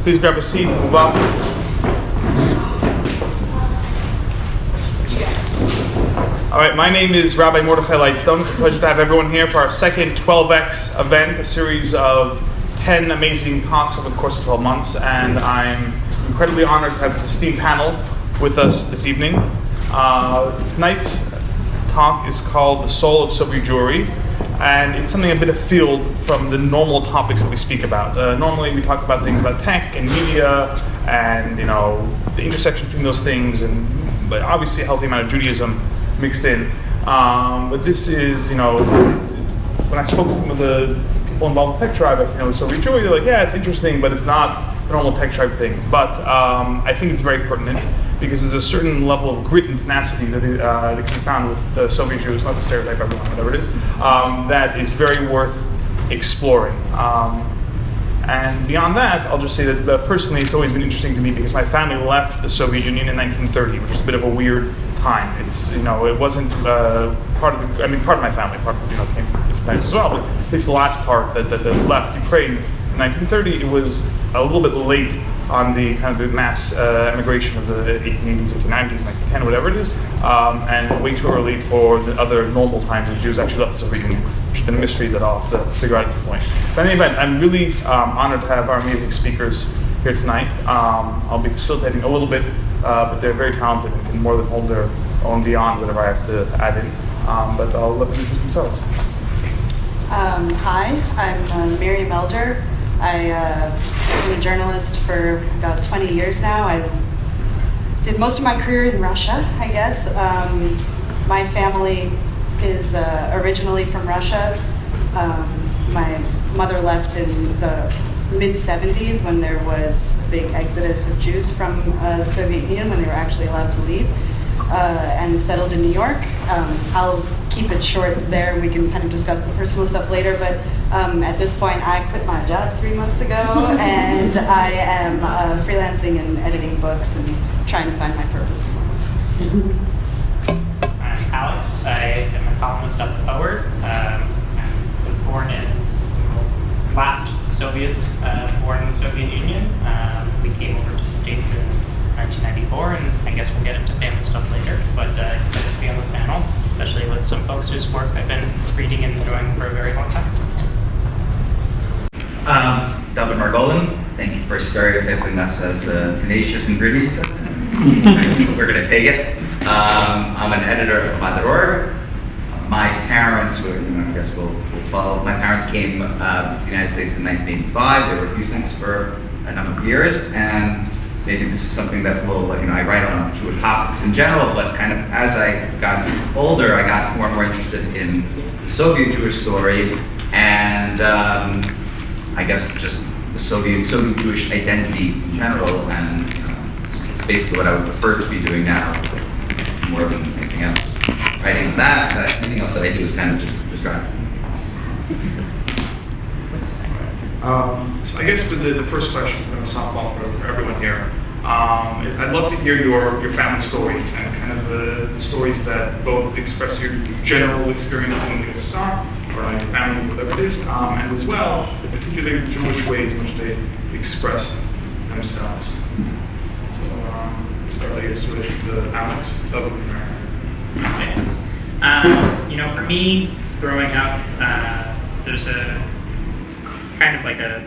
Please grab a seat and move up. All right, my name is Rabbi Mordechai Lightstone. It's a pleasure to have everyone here for our second 12X event, a series of 10 amazing talks over the course of 12 months. And I'm incredibly honored to have this esteemed panel with us this evening. Tonight's talk is called The Soul of Soviet Jewry, and it's something a bit afield from the normal topics that we speak about. Normally we talk about things about tech and media and, the intersection between those things, and but obviously a healthy amount of Judaism mixed in. But this is, when I spoke to some of the people involved with Tech Tribe, Soviet Jewry, they're like, yeah, it's interesting, but it's not the normal Tech Tribe thing. But I think it's very pertinent because there's a certain level of grit and tenacity that can be found with the Soviet Jews, not to stereotype everyone, whatever it is, that is very worth exploring. And beyond that, I'll just say that personally, it's always been interesting to me because my family left the Soviet Union in 1930, which is a bit of a weird time. It's, it wasn't part of my family, came from different times as well, but at least the last part that left Ukraine in 1930, it was a little bit late on the kind of the mass immigration of the 1880s, 1890s, 1910, whatever it is, and way too early for the other normal times that Jews actually left the Soviet Union, which has been a mystery that I'll have to figure out at some point. But in any event, I'm really honored to have our amazing speakers here tonight. I'll be facilitating a little bit, but they're very talented and can more than hold their own beyond whatever I have to add in. But I'll let them introduce themselves. Hi, I'm Miriam Elder. I've been a journalist for about 20 years now. I did most of my career in Russia, I guess. My family is originally from Russia. My mother left in the mid-70s when there was a big exodus of Jews from the Soviet Union when they were actually allowed to leave, and settled in New York. I'll keep it short there, and we can kind of discuss the personal stuff later, but at this point I quit my job 3 months ago, and I am freelancing and editing books and trying to find my purpose in life. I'm Alex. I am a columnist at The Forward. I was born in last Soviets born in the Soviet Union. We came over to the States in 1994, and I guess we'll get into family stuff later, but excited to be on this panel, especially with some folks whose work I've been reading and enjoying for a very long time. David Margolin, thank you for stereotyping us as tenacious and gritty. We're going to take it. I'm an editor of Mother. My parents were, I guess we'll follow. My parents came to the United States in 1985. They were fugitives for a number of years, and maybe this is something that will, I write on Jewish topics in general, but kind of as I got older, I got more and more interested in the Soviet Jewish story, and I guess just the Soviet Jewish identity in general, and it's basically what I would prefer to be doing now, more than anything else. Writing that, anything else that I do is kind of just describe. So I guess for the first question, a softball for everyone here, is I'd love to hear your family stories and kind of the stories that both express your general experience in the USSR or your family, whatever it is, and as well the particular Jewish ways in which they expressed themselves. So we start, I guess, with Alex. For me, growing up, there's a kind of like a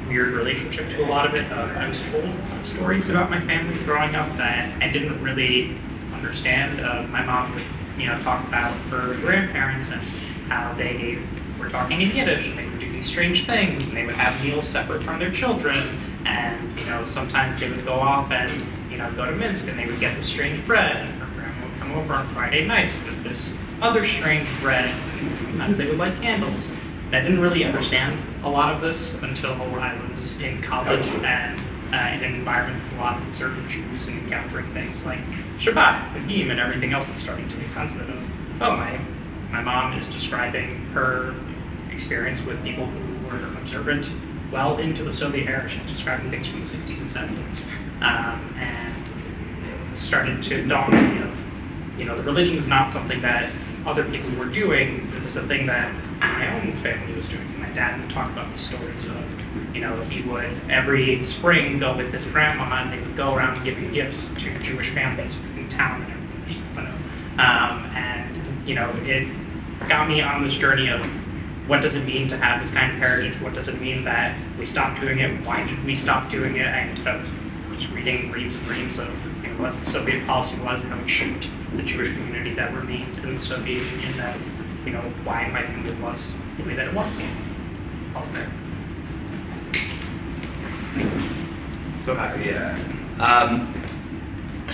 weird relationship to a lot of it. I was told stories about my family growing up that I didn't really understand. My mom would, talk about her grandparents and how they were talking in Yiddish, and they would do these strange things, and they would have meals separate from their children, and sometimes they would go off and go to Minsk, and they would get this strange bread, and her grandma would come over on Friday nights with this other strange bread, and sometimes they would light candles. I didn't really understand a lot of this until I was in college and in an environment with a lot of conservative Jews and encountering things like Shabbat, Hagim, and everything else that's starting to make sense of it. My mom is describing her experience with people who were observant well into the Soviet era. She's describing things from the 60s and 70s. And it started to dawn on me of, the religion is not something that other people were doing. It was a thing that my own family was doing. My dad would talk about the stories of, he would every spring go with his grandma and they would go around giving gifts to Jewish families in town and everything. It got me on this journey of what does it mean to have this kind of heritage? What does it mean that we stopped doing it? Why did we stop doing it? I ended up just reading reams and reams of what Soviet policy was and how it shaped the Jewish community that remained in the Soviet Union, that, why my family was the way that it was. Pause there. So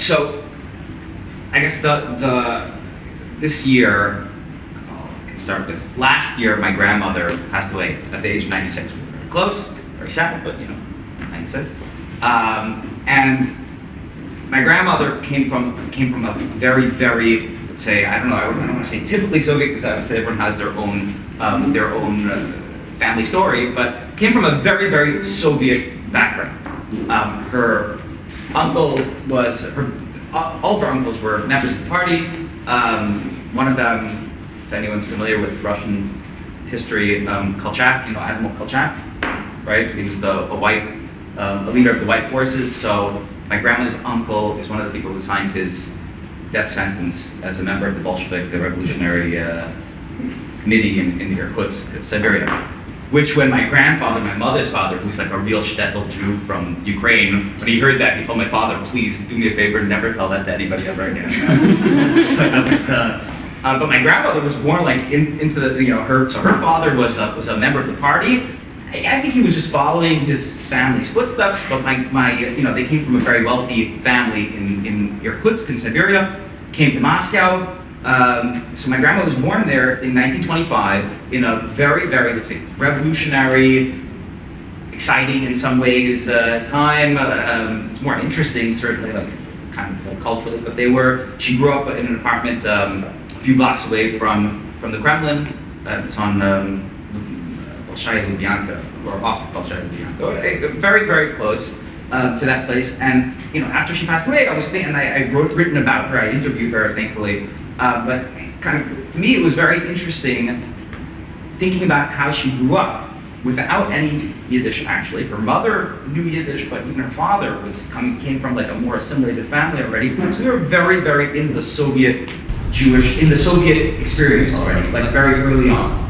so I guess this year, I can start with last year. My grandmother passed away at the age of 96. We were very close, very sad, but 96. And my grandmother came from a very, very, let's say, I don't want to say typically Soviet, because I would say everyone has their own family story, but came from a very, very Soviet background. Her uncle was, all of her uncles were members of the party. One of them, if anyone's familiar with Russian history, Kolchak, Admiral Kolchak, right? So he was a leader of the white forces. So my grandmother's uncle is one of the people who signed his death sentence as a member of the Bolshevik Revolutionary Committee in Irkutsk, Siberia. Which, when my grandfather, my mother's father, who's like a real shtetl Jew from Ukraine, when he heard that, he told my father, "Please do me a favor, never tell that to anybody ever again." So that was, but my grandmother was born into the, her father was a member of the party. I think he was just following his family's footsteps, but they came from a very wealthy family in Irkutsk in Siberia, came to Moscow. So my grandma was born there in 1925 in a very, very, let's say, revolutionary, exciting in some ways time. It's more interesting, certainly, kind of culturally. But she grew up in an apartment a few blocks away from the Kremlin. It's on Bolshaya Lubyanka, or off Bolshaya Lubyanka, very, very close to that place. And after she passed away, I was thinking, I written about her. I interviewed her, thankfully. But kind of, to me, it was very interesting thinking about how she grew up without any Yiddish, actually. Her mother knew Yiddish, but even her father came from a more assimilated family already. So they were very, very in the Soviet experience already, very early on.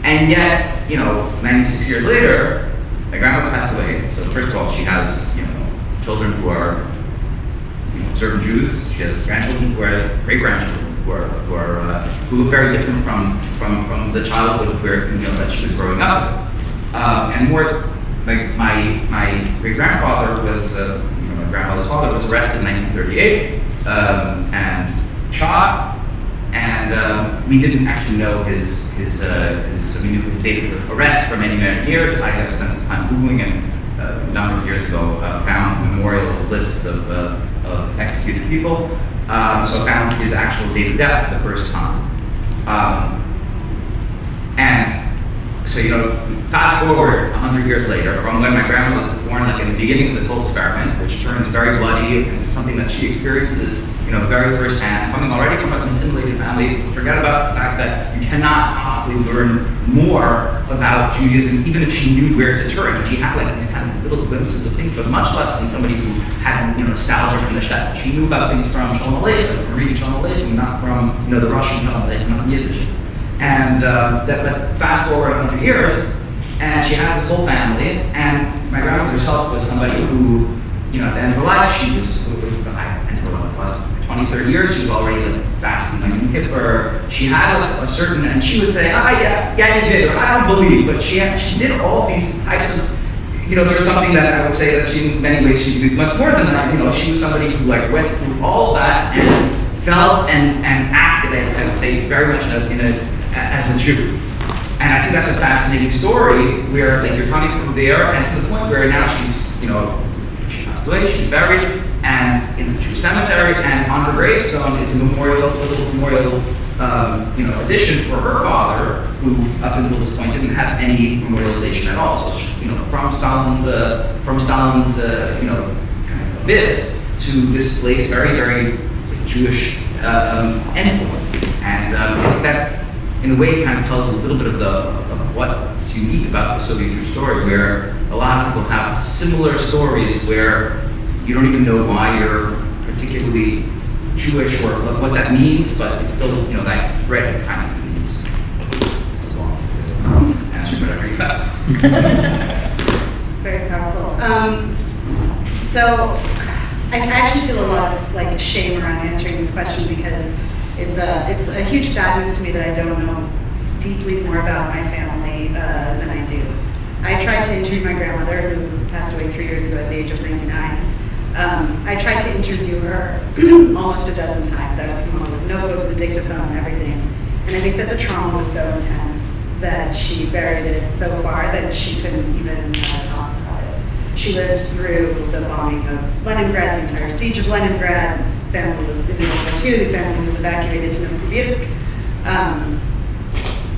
And yet, 96 years later, my grandmother passed away. So first of all, she has, children who are observant Jews. She has grandchildren who are great-grandchildren who look very different from the childhood that she was growing up. And more, my great-grandfather was, my grandmother's father was arrested in 1938 and shot. And we didn't actually know we knew his date of arrest for many, many years. I have spent some time Googling, and a number of years ago found memorials, lists of executed people. So I found his actual date of death the first time. And so, fast forward 100 years later, from when my grandmother was born, in the beginning of this whole experiment, which turns very bloody, and it's something that she experiences, very firsthand, coming already from an assimilated family. Forget about the fact that you cannot possibly learn more about Judaism, even if she knew where to turn. She had these kind of little glimpses of things, but much less than somebody who had nostalgia from the shtetl. She knew about things from Shalom Aleichem, from reading Shalom Aleichem, not from the Russian Shalom Aleichem, not Yiddish. And but fast forward 100 years, and she has this whole family, and my grandmother herself was somebody who, at the end of her life, she was, 20, 30 years, she was already fasting on Yom Kippur. She had a certain, and she would say, yeah, you did, or I don't believe, but she did all these types of, there was something that I would say that she, in many ways, she did much more than that. She was somebody who went through all that and felt and acted, I would say, very much as a Jew. And I think that's a fascinating story where you're coming from there and to the point where now she's, she passed away, she's buried, and in the Jewish cemetery, and on her gravestone is a little memorial, addition for her father, who up until this point didn't have any memorialization at all. So, from Stalin's, kind of abyss to this place, very, very Jewish endpoint. And And I think that, in a way, kind of tells us a little bit of what's unique about the Soviet Jewish story, where a lot of people have similar stories where you don't even know why you're particularly Jewish or what that means, but it's still, that thread kind of means. It's long. And whatever you fast. Very powerful. So I actually feel a lot of shame around answering this question because it's a huge sadness to me that I don't know deeply more about my family than I do. I tried to interview my grandmother, who passed away 3 years ago at the age of 99. I tried to interview her almost a dozen times. I would come home with a notebook, the dictaphone, and everything. And I think that the trauma was so intense that she buried it so far that she couldn't even talk about it. She lived through the bombing of Leningrad, the entire siege of Leningrad, family in World War II, the family was evacuated to Novosibirsk.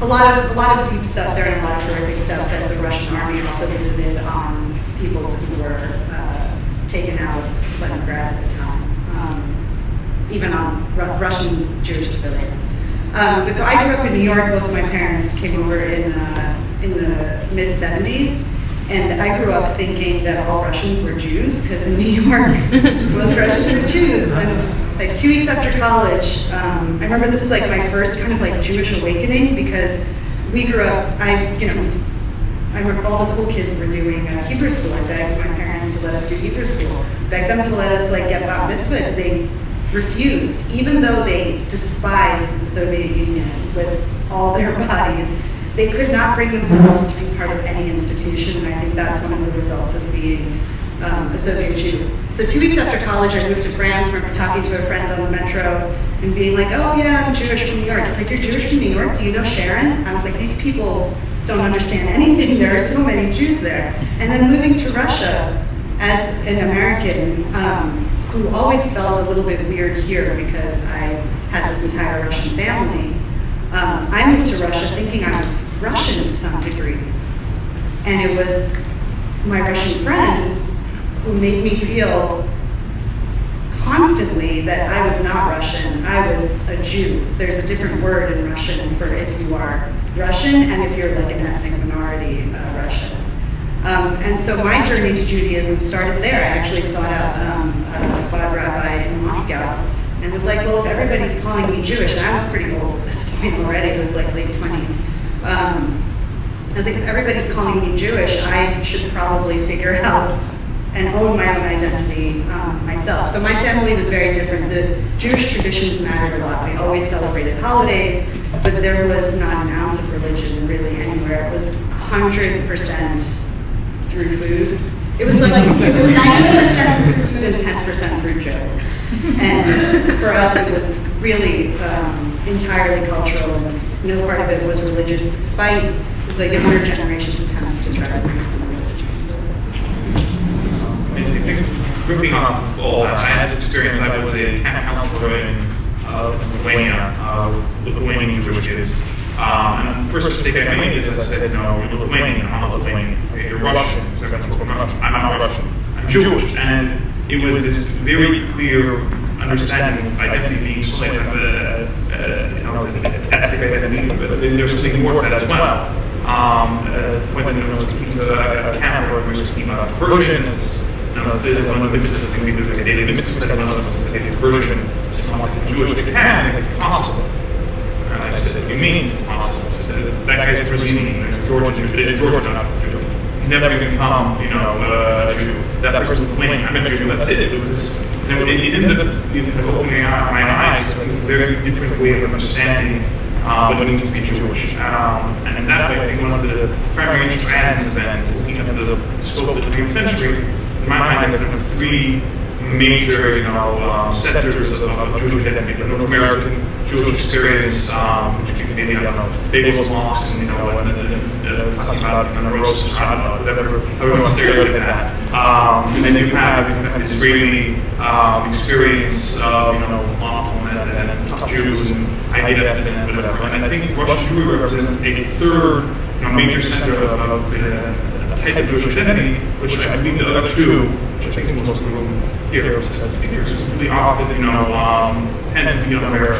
A lot of deep stuff there and a lot of horrific stuff that the Russian army also visited on people who were taken out of Leningrad at the time, even on Russian Jewish civilians. But so I grew up in New York. Both of my parents came over in the mid-70s, and I grew up thinking that all Russians were Jews, because in New York, most Russians were Jews. And like 2 weeks after college, I remember this was like my first kind of like Jewish awakening, because we grew up, I remember all the cool kids were doing Hebrew school. I begged my parents to let us do Hebrew school. Begged them to let us get bat mitzvah. They refused, even though they despised the Soviet Union with all their bodies. They could not bring themselves to be part of any institution, and I think that's one of the results of being a Soviet Jew. So 2 weeks after college, I moved to France. I remember talking to a friend on the metro and being like, "Oh yeah, I'm Jewish from New York." He's like, "You're Jewish from New York? Do you know Sharon?" I was like, "These people don't understand anything. There are so many Jews there." And then moving to Russia as an American who always felt a little bit weird here because I had this entire Russian family, I moved to Russia thinking I was Russian to some degree. And it was my Russian friends who made me feel constantly that I was not Russian, I was a Jew. There's a different word in Russian for if you are Russian and if you're like an ethnic minority Russian. And so my journey to Judaism started there. I actually sought out a Chabad rabbi in Moscow and was like, well, if everybody's calling me Jewish, and I was pretty old at this point already, it was like late 20s. I was like, if everybody's calling me Jewish, I should probably figure out and own my own identity myself. So my family was very different. The Jewish traditions mattered a lot. We always celebrated holidays, but there was not an ounce of religion really anywhere. It was 100% through food. It was like 90% through food and 10% through jokes. And for us, it was really entirely cultural, and no part of it was religious, despite the younger generation's attempts to try to bring some religion. Ripping off all that, I had this experience. I was a camp counselor in Lithuania with Lithuanian Jewish kids. And the first mistake I made is I said, no, you're Lithuanian, I'm not Lithuanian. Okay, you're Russian. So that's what I'm Russian. I'm not Russian. I'm Jewish. And it was this very clear understanding of identity being split. It's ethnic identity, but there's something more to that as well. When I was speaking to a camp where we were speaking about conversion, it's one of the mitzvahs, there's a daily mitzvah that one of us is a conversion to someone who's Jewish. They can, it's possible. And I said, what do you mean it's possible? She said, that guy's Brazilian, Georgian, not Jewish. He's never going to become, a Jew. That person's Lithuanian, I'm a Jew, that's it. It was this, it ended up opening my eyes to a very different way of understanding what it means to be Jewish. And in that way, I think one of the primary strands then is looking at the scope of the 20th century. In my mind, there are three major, sectors of Jewish identity: the North American Jewish experience, which you can maybe, bagels, mosques, and talking about roast, whatever, everyone wants to stereotype that. And then you have the Israeli experience of, falafel and tough Jews and IDF and whatever. And I think Russian Jewry represents a third, major center of type of Jewish identity, which I believe the other two, which I think most of the room here, as speakers, really often, tend to be unaware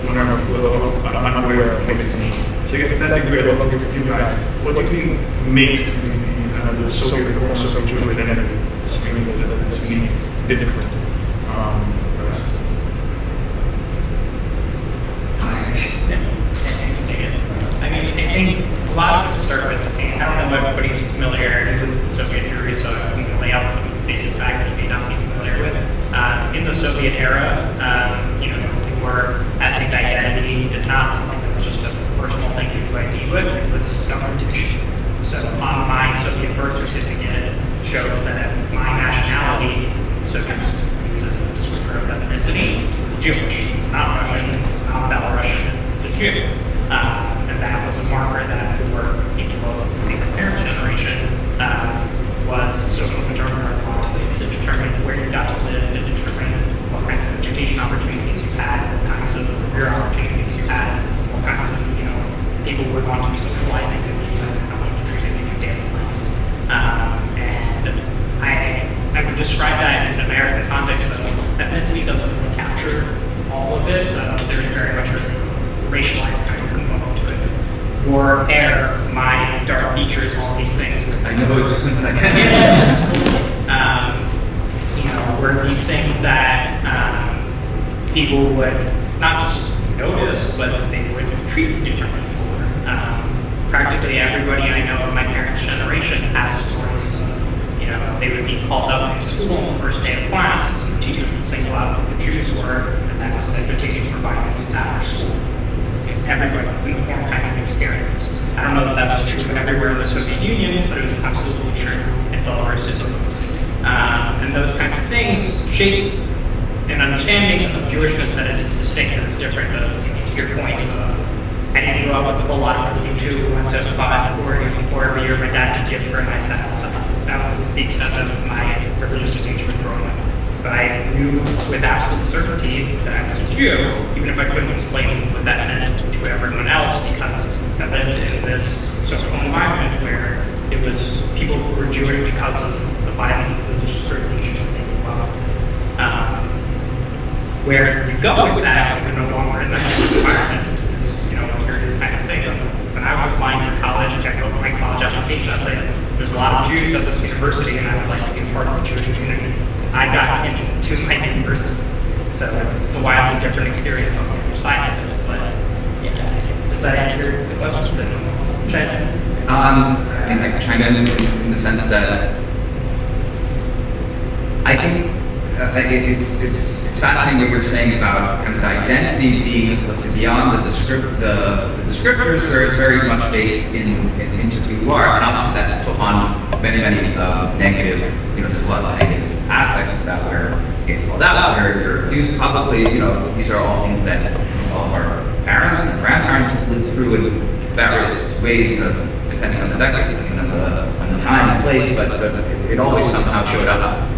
when I'm unaware of what it means. So I guess that degree, I'd love to hear from you guys. What do you think makes the Soviet core Soviet Jewish identity something that's unique, different? I mean, I think a lot of it to start with, I don't know if everybody's familiar with Soviet Jewry, so I can lay out some basic facts that you may not be familiar with. In the Soviet era, your ethnic identity is not something that was just a personal thing you could ID with, it was government issue. So on my Soviet birth certificate shows that my nationality, Soviets use this as a descriptor of ethnicity, Jewish, not Russian, it's not Belarusian, it's a Jew. And that was a marker that for people of the parents' generation was social determinant to determine where you got to live and determine what kinds of education opportunities you had, what kinds of career opportunities you had, what kinds of people would want to be socializing with you and how you treated in your daily life. And I would describe that in an American context, though ethnicity doesn't really capture all of it. There's very much a racialized kind of component to it. Your hair, my dark features, all these things. I know it's since I were these things that people would not just notice, but they would treat differently for. Practically everybody I know of my parents' generation has stories of, they would be called up in school on the first day of class, and the teachers would single out who the Jews were, and that was an invitation for violence after school. Everybody uniform kind of experience. I don't know that that was true everywhere in the Soviet Union, but it was absolutely true in Belarus and Belarus. And those kinds of things shape an understanding of Jewishness that is distinct and is different. To your point of, I didn't grow up with a whole lot of religion too. Went to 5 or every year my dad did gifts for my son. So that was the extent of my religious engagement growing up. But I knew with absolute certainty that I was a Jew, even if I couldn't explain what that meant to everyone else, because I lived in this social environment where it was people who were Jewish because of the violence and the discrimination that they grew up. Where you go with that, you're no longer in that environment. It's, here this kind of thing. When I was applying for college, I wrote my college application, I said, there's a lot of Jews at this university and I would like to be a part of the Jewish community. I got into my university. So it's a wildly different experience on the other side of it. But yeah, does that answer the question? I think I can chime in the sense that I think it's fascinating what you're saying about kind of the identity being, let's say, beyond the descriptors, where it's very much baked into who you are, and obviously that took on many negative, there's a lot of negative aspects of that where you get called out, where you're abused publicly, these are all things that all of our parents and grandparents have lived through in various ways, depending on the decade, depending on the time and place, but it always somehow showed up.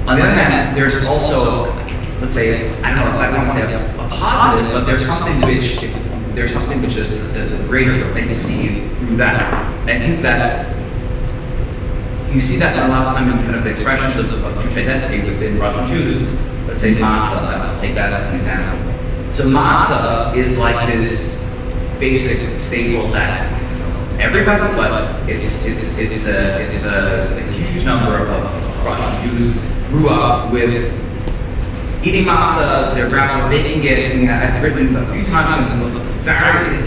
On the other hand, there's also, let's say, I don't want to say a positive, but there's something which is greater that you see through that. And I think that you see that a lot of time in kind of the expressions of Jewish identity within Russian Jews. Let's say matzah, I'll take that as an example. So matzah is like this basic staple that everybody, but it's a huge number of Russian Jews grew up with eating matzah, their grandma making it, and I've written a few times and very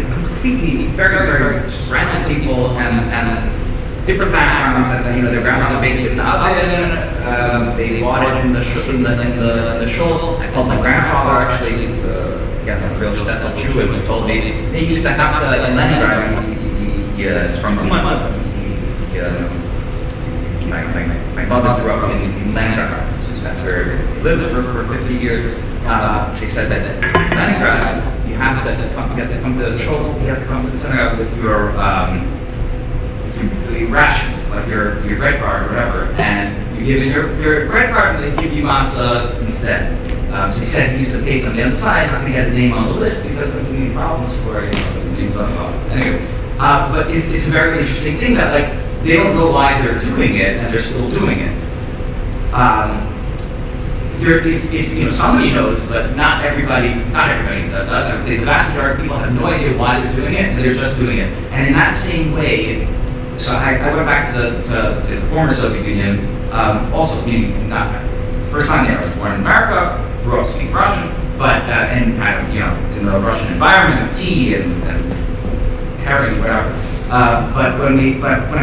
random people and different backgrounds, and their grandmother baked it in the oven, they bought it in the shul. I told my grandfather, actually, he was a real shtetl Jew, and he told me, he used to have to, in Leningrad, it's from Kumana. My mother grew up in Leningrad, so that's where he lived for 50 years. So he said that in Leningrad, you have to come to the shul, you have to come to the synagogue with your rations, like your credit card or whatever, and you give in your credit card and they give you matzah instead. So he said he used to pay somebody on the side, not going to get his name on the list because there was any problems for the names on the phone. Anyway, but it's a very interesting thing that they don't know why they're doing it and they're still doing it. somebody knows, but not everybody does. I would say the vast majority of people have no idea why they're doing it, and they're just doing it. And in that same way, so I went back to the former Soviet Union, also meaning not first time there. I was born in America, grew up speaking Russian, but and kind of in the Russian environment of tea and herring, whatever. But when I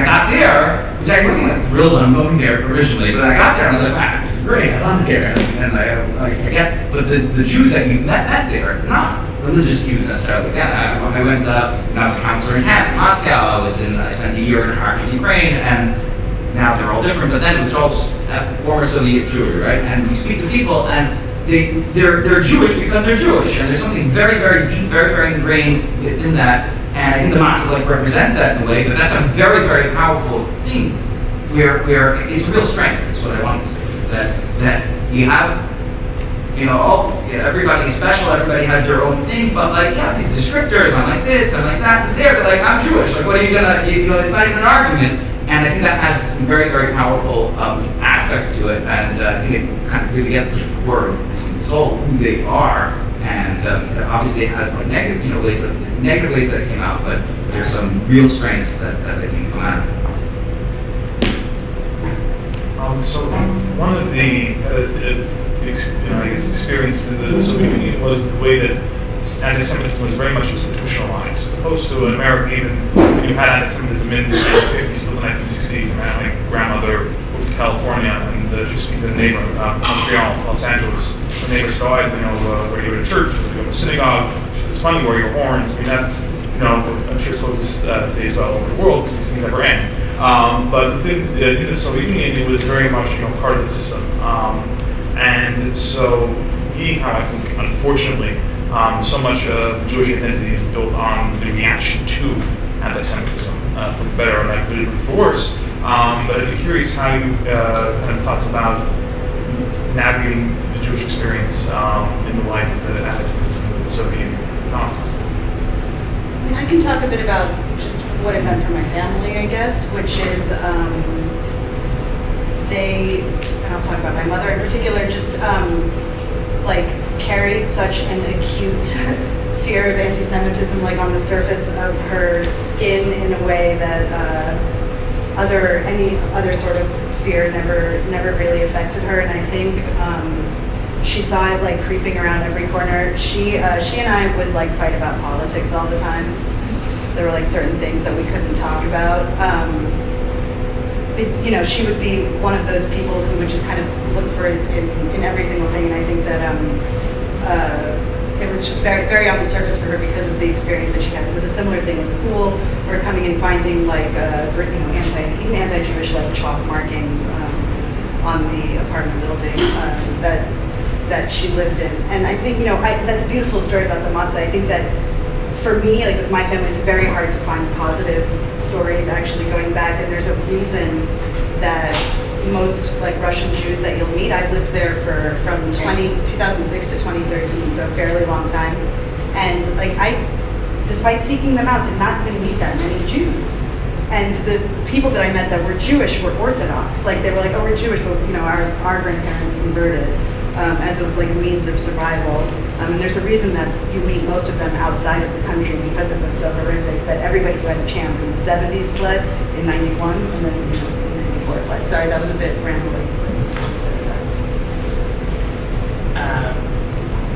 got there, which I wasn't like thrilled that I'm going there originally, but I got there and I was like, wow, this is great, I love it here. And I get, but the Jews that you met there, not religious Jews necessarily. Yeah, I went and I was a counselor in Moscow. I spent a year and a half in Ukraine, and now they're all different. But then it was all just former Soviet Jewry, right? And you speak to people, and they're Jewish because they're Jewish, and there's something very, very deep, very, very ingrained within that. And I think the matzah represents that in a way, but that's a very, very powerful thing where it's real strength, is what I want to say, is that you have, everybody's special, everybody has their own thing, but these descriptors, I'm like this, I'm like that, and they're like, I'm Jewish, like what are you gonna, it's not even an argument. And I think that has some very, very powerful aspects to it, and I think it kind of really gets to the core of the human soul, who they are, and obviously it has negative, ways that it came out, but there's some real strengths that I think come out of it. So one of the experiences in the Soviet Union was the way that anti-Semitism was very much institutionalized, as opposed to in America. Even when you had anti-Semitism in the 50s to the 1960s, and my grandmother moved to California, and she was speaking to a neighbor from Montreal, Los Angeles. The neighbor said, where you go to church, where you go to synagogue. She said, it's funny, where your horns. I mean, that's, I'm sure so this days well over the world, because these things never end. But within the Soviet Union, it was very much, part of the system. And so I think, unfortunately, so much of Jewish identity is built on the reaction to anti-Semitism, for better or for worse. But I'd be curious how you kind of thoughts about navigating the Jewish experience in the light of the anti-Semitism of the Soviet Union. Thoughts? I can talk a bit about just what it meant for my family, I guess, which is and I'll talk about my mother in particular, just carried such an acute fear of anti-Semitism, on the surface of her skin, in a way that any other sort of fear never really affected her. And I think she saw it creeping around every corner. She and I would fight about politics all the time. There were certain things that we couldn't talk about. She would be one of those people who would just kind of look for it in every single thing. And I think that it was just very, very on the surface for her because of the experience that she had. It was a similar thing in school, where coming and finding anti-Jewish chalk markings on the apartment building that she lived in. And I think that's a beautiful story about the matzah. I think that for me, with my family, it's very hard to find positive stories actually going back. And there's a reason that most Russian Jews that you'll meet, I lived there from 2006 to 2013, so a fairly long time. And I, despite seeking them out, did not even meet that many Jews. And the people that I met that were Jewish were Orthodox. They were oh, we're Jewish, but our grandparents converted as a means of survival. And there's a reason that you meet most of them outside of the country, because it was so horrific that everybody who had a chance in the 70s fled, in 91, and then in 94 fled. Sorry, that was a bit rambling.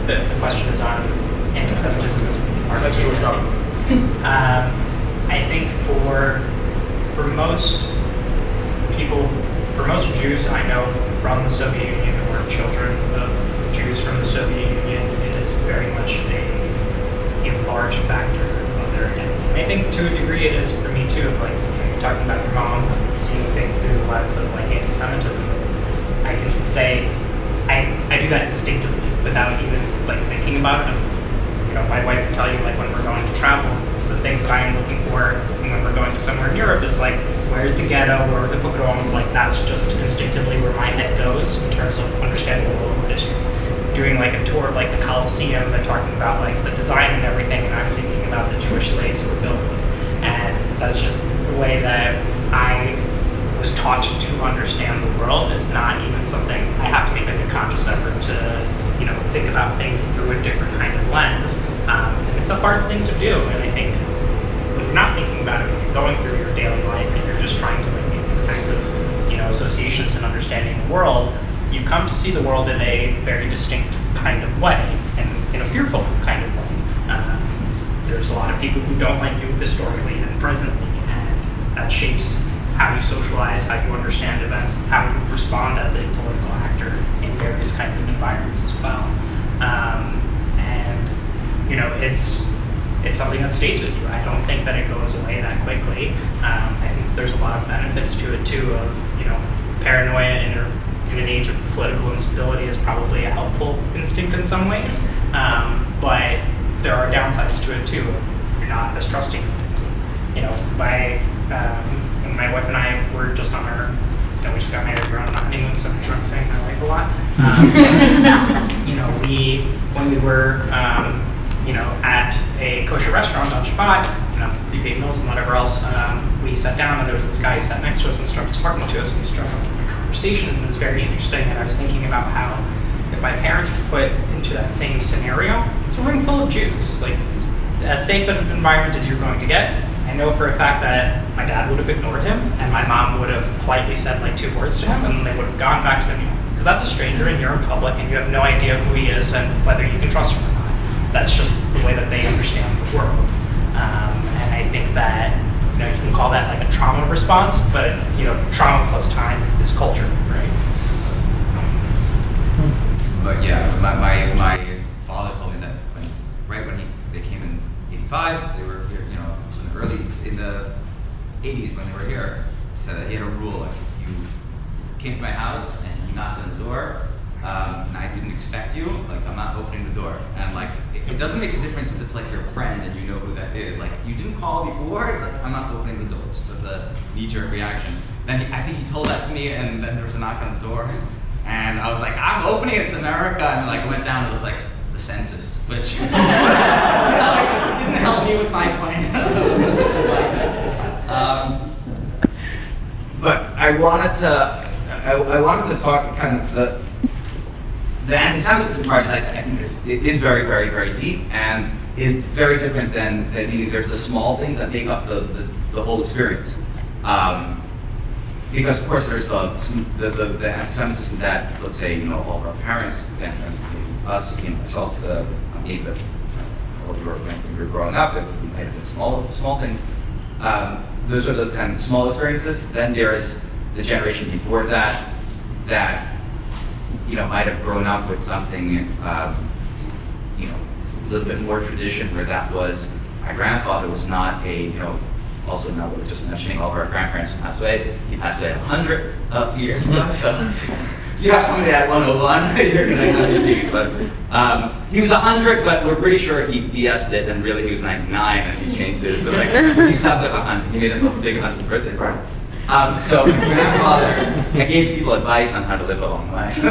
The question is on anti-Semitism as part of Jewish problem. I think for most people, for most Jews I know from the Soviet Union, or children of Jews from the Soviet Union, it is very much a large factor of their identity. And I think to a degree it is for me too, of you're talking about your mom seeing things through the lens of anti-Semitism. I can say I do that instinctively without even thinking about it. My wife can tell you when we're going to travel, the things that I am looking for when we're going to somewhere in Europe is where's the ghetto or the pogroms. That's just instinctively where my head goes in terms of understanding the local history. Doing a tour of the Colosseum and talking about the design and everything, and I'm thinking about the Jewish slaves who were built, and that's just the way that I was taught to understand the world. It's not even something I have to make like a conscious effort to, think about things through a different kind of lens. And it's a hard thing to do. And I think when you're not thinking about it, when you're going through your daily life and you're just trying to like make these kinds of, associations and understanding the world, you come to see the world in a very distinct kind of way, and in a fearful kind of way. There's a lot of people who don't like you historically and presently, and that shapes how you socialize, how you understand events, how you respond as a political actor in various kinds of environments as well. It's something that stays with you. I don't think that it goes away that quickly. I think there's a lot of benefits to it too. Of paranoia in an age of political instability is probably a helpful instinct in some ways, but there are downsides to it too. You're not as trusting of things. My wife and I were just on our, we just got married, we're on our honeymoon, so I'm trying to say my life a lot. When we were, at a kosher restaurant on Shabbat, we paid meals and whatever else, we sat down and there was this guy who sat next to us and started talking to us, and we struck up a conversation, and it was very interesting. And I was thinking about how if my parents were put into that same scenario, it's a room full of Jews, like as safe an environment as you're going to get. I know for a fact that my dad would have ignored him, and my mom would have politely said like 2 words to him, and then they would have gone back to the meal. Because that's a stranger, and you're in public, and you have no idea who he is and whether you can trust him or not. That's just the way that they understand the world. And I think that you can call that like a trauma response, but trauma plus time is culture, right? But yeah, my father told me that right when they came in '85, they were here, early in the '80s when they were here. Said that he had a rule: like if you came to my house and you knocked on the door, and I didn't expect you, like I'm not opening the door. And like it doesn't make a difference if it's like your friend and you know who that is. Like you didn't call before, like I'm not opening the door, just as a knee-jerk reaction. Then I think he told that to me, and then there was a knock on the door, and I was like, I'm opening, it's America, and like I went down, it was like the census, which didn't help me with my plan. But I wanted to talk kind of the anti-Semitism part. I think it is very, very, very deep, and is very different than there's the small things that make up the whole experience. Because of course there's the anti-Semitism that, let's say, all of our parents and us, ourselves, maybe when we were growing up, and small things. Those are the kind of small experiences. Then there is the generation before that might have grown up with something, a little bit more tradition, where that was, my grandfather was not also now we're just mentioning all of our grandparents who passed away. He passed away 100 years ago, so if you have somebody at 101, you're gonna have but he was 100, but we're pretty sure he BS'd it, and really he was 99 and he changed it. So like he's had 100. He made himself a big 100th birthday party. So my grandfather, I gave people advice on how to live a long life. He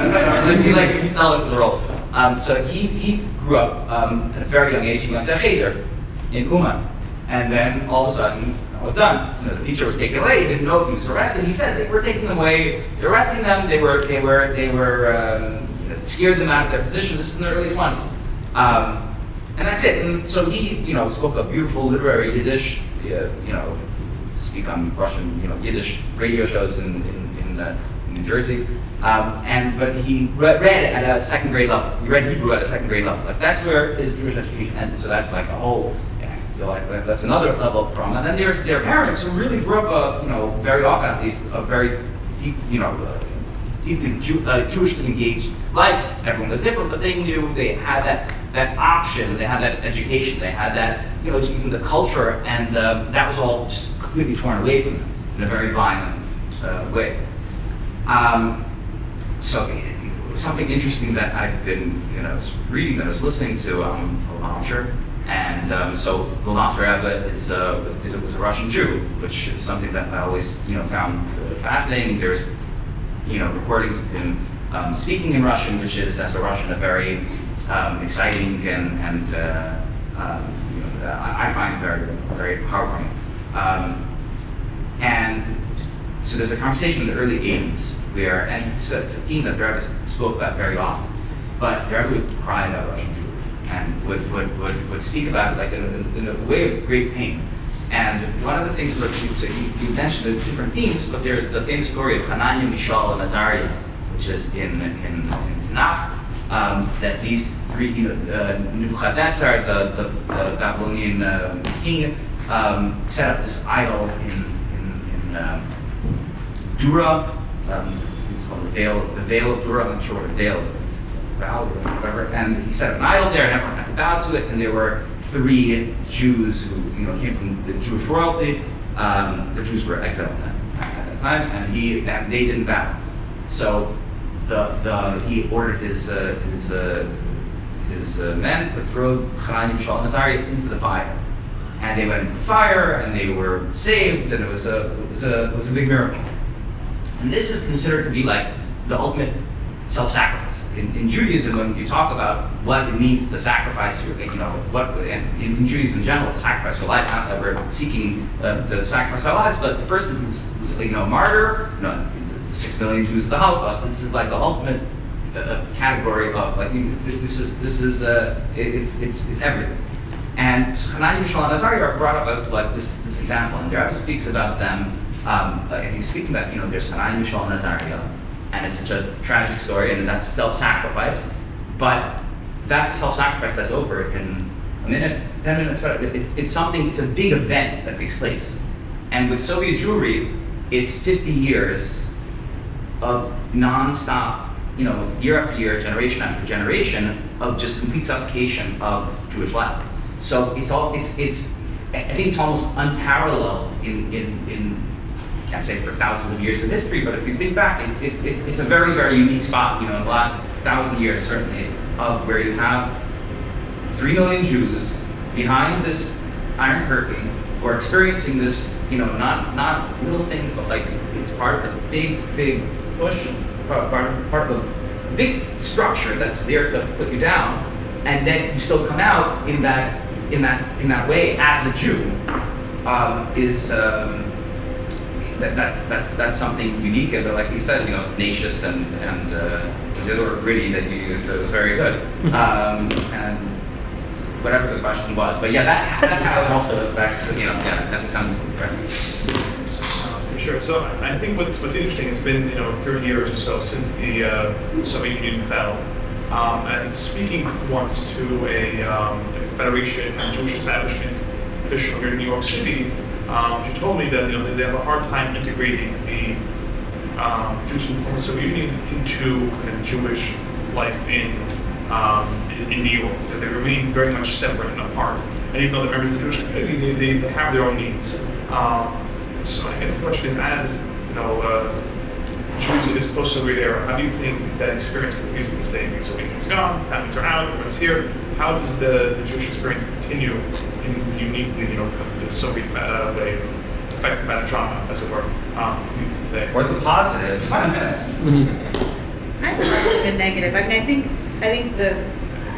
fell into the role. So he grew up at a very young age. He went to Cheder in Uman, and then all of a sudden it was done. The teacher was taken away. He didn't know if he was arrested. He said they were taking them away. They're arresting them. They were scared them out of their position. This is in the early 20s, and that's it. And so he spoke a beautiful literary Yiddish. Speak on Russian, Yiddish radio shows in New Jersey, but he read at a second grade level. He read Hebrew at a second grade level. Like that's where his Jewish education ended. So that's like a whole. I feel like that's another level of trauma. And then there's their parents who really grew up, very often at least, a very deep, deeply Jewishly engaged life. Everyone was different, but they knew they had that option. They had that education. They had that, even the culture, and that was all just completely torn away from them in a very violent way. So something interesting that I've been, reading, that I was listening to Lamter, and so Lamter was a Russian Jew, which is something that I always, found fascinating. There's, recordings of him speaking in Russian, which is, as a Russian, a very exciting and I find very, very heartwarming. And So there's a conversation in the early 80s where, and it's a theme that the Rebbe spoke about very often, but the Rebbe would cry about Russian Jewry and would speak about it like in a way of great pain. And one of the things was, so you mentioned the different themes, but there's the famous story of Hananiah, Mishael, and Azariah, which is in Tanakh, that these three, Nebuchadnezzar, the Babylonian king, set up this idol in Dura. It's called the Veil of Dura. I'm not sure what a veil is. It's a valley or whatever. And he set up an idol there, and everyone had to bow to it. And there were 3 Jews who came from the Jewish royalty. The Jews were exiled at that time, and they didn't bow. So he ordered his men to throw Hananiah, Mishael, and Azariah into the fire. And they went into the fire, and they were saved, and it was a big miracle. And this is considered to be like the ultimate self-sacrifice. In Judaism, when you talk about what it means to sacrifice, and in Judaism in general, to sacrifice your life, not that we're seeking to sacrifice our lives, but the person who's a martyr, 6 million Jews of the Holocaust, this is like the ultimate category of like it's everything. And Hananiah, Mishael, and Azariah are brought up as like this example, and the Rebbe speaks about them. And he's speaking that there's Hananiah, Mishael, and Azariah, and it's such a tragic story, and that's self-sacrifice. But that's a self-sacrifice that's over in a minute, 10 minutes. It's something. It's a big event that takes place. And with Soviet Jewry, it's 50 years of non-stop, year after year, generation after generation of just complete suffocation of Jewish life. So I think it's almost unparalleled in can't say for thousands of years of history, but if you think back, it's a very, very unique spot, in the last 1,000 years certainly, of where you have 3 million Jews behind this Iron Curtain who are experiencing this, not little things, but like it's part of the big push, part of the big structure that's there to put you down, and then you still come out in that way as a Jew that's something unique, and like you said, tenacious and the other word gritty that you used, that was very good. And whatever the question was, but yeah, that's how it also affects, that sounds right. For sure. So I think what's interesting, it's been 30 years or so since the Soviet Union fell, and speaking once to a Confederation and Jewish establishment official here in New York City, she told me that they have a hard time integrating the Jews from the former Soviet Union into kind of Jewish life in New York. So they remain very much separate and apart. And even though they're members of the Jewish community, they have their own needs. So I guess the question is, as Jews in this post-Soviet era, how do you think that experience continues to this day? Because Soviet Union's gone, families are out, everyone's here. How does the Jewish experience continue in the uniquely, the Soviet way, affected by the trauma, as it were, today? Or the positive. I have positive and negative. I think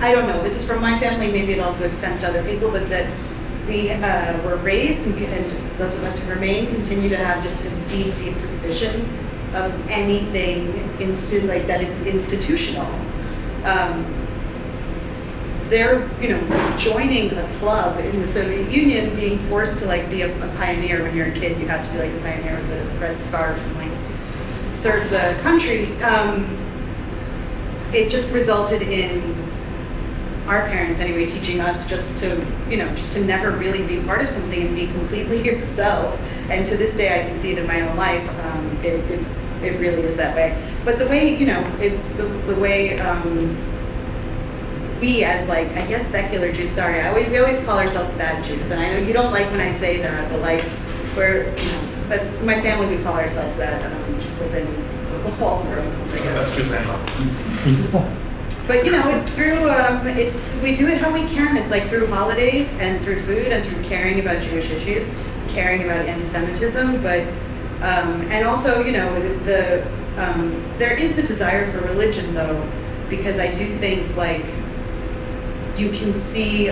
I don't know, this is from my family, maybe it also extends to other people, but that we were raised, and those of us who remain continue to have just a deep, deep suspicion of anything that is institutional. They're, joining a club in the Soviet Union, being forced to be a pioneer. When you're a kid, you had to be a pioneer with the red scarf and serve the country. It just resulted in our parents anyway teaching us just to never really be part of something and be completely yourself. And to this day, I can see it in my own life. It really is that way. But the way the way we as I guess secular Jews. Sorry, we always call ourselves bad Jews, and I know you don't like when I say that, but we're that's my family. We call ourselves that within the walls of our homes, I guess. But it's through we do it how we can. It's through holidays and through food and through caring about Jewish issues, caring about anti-Semitism, but and also there is the desire for religion though, because I do think you can see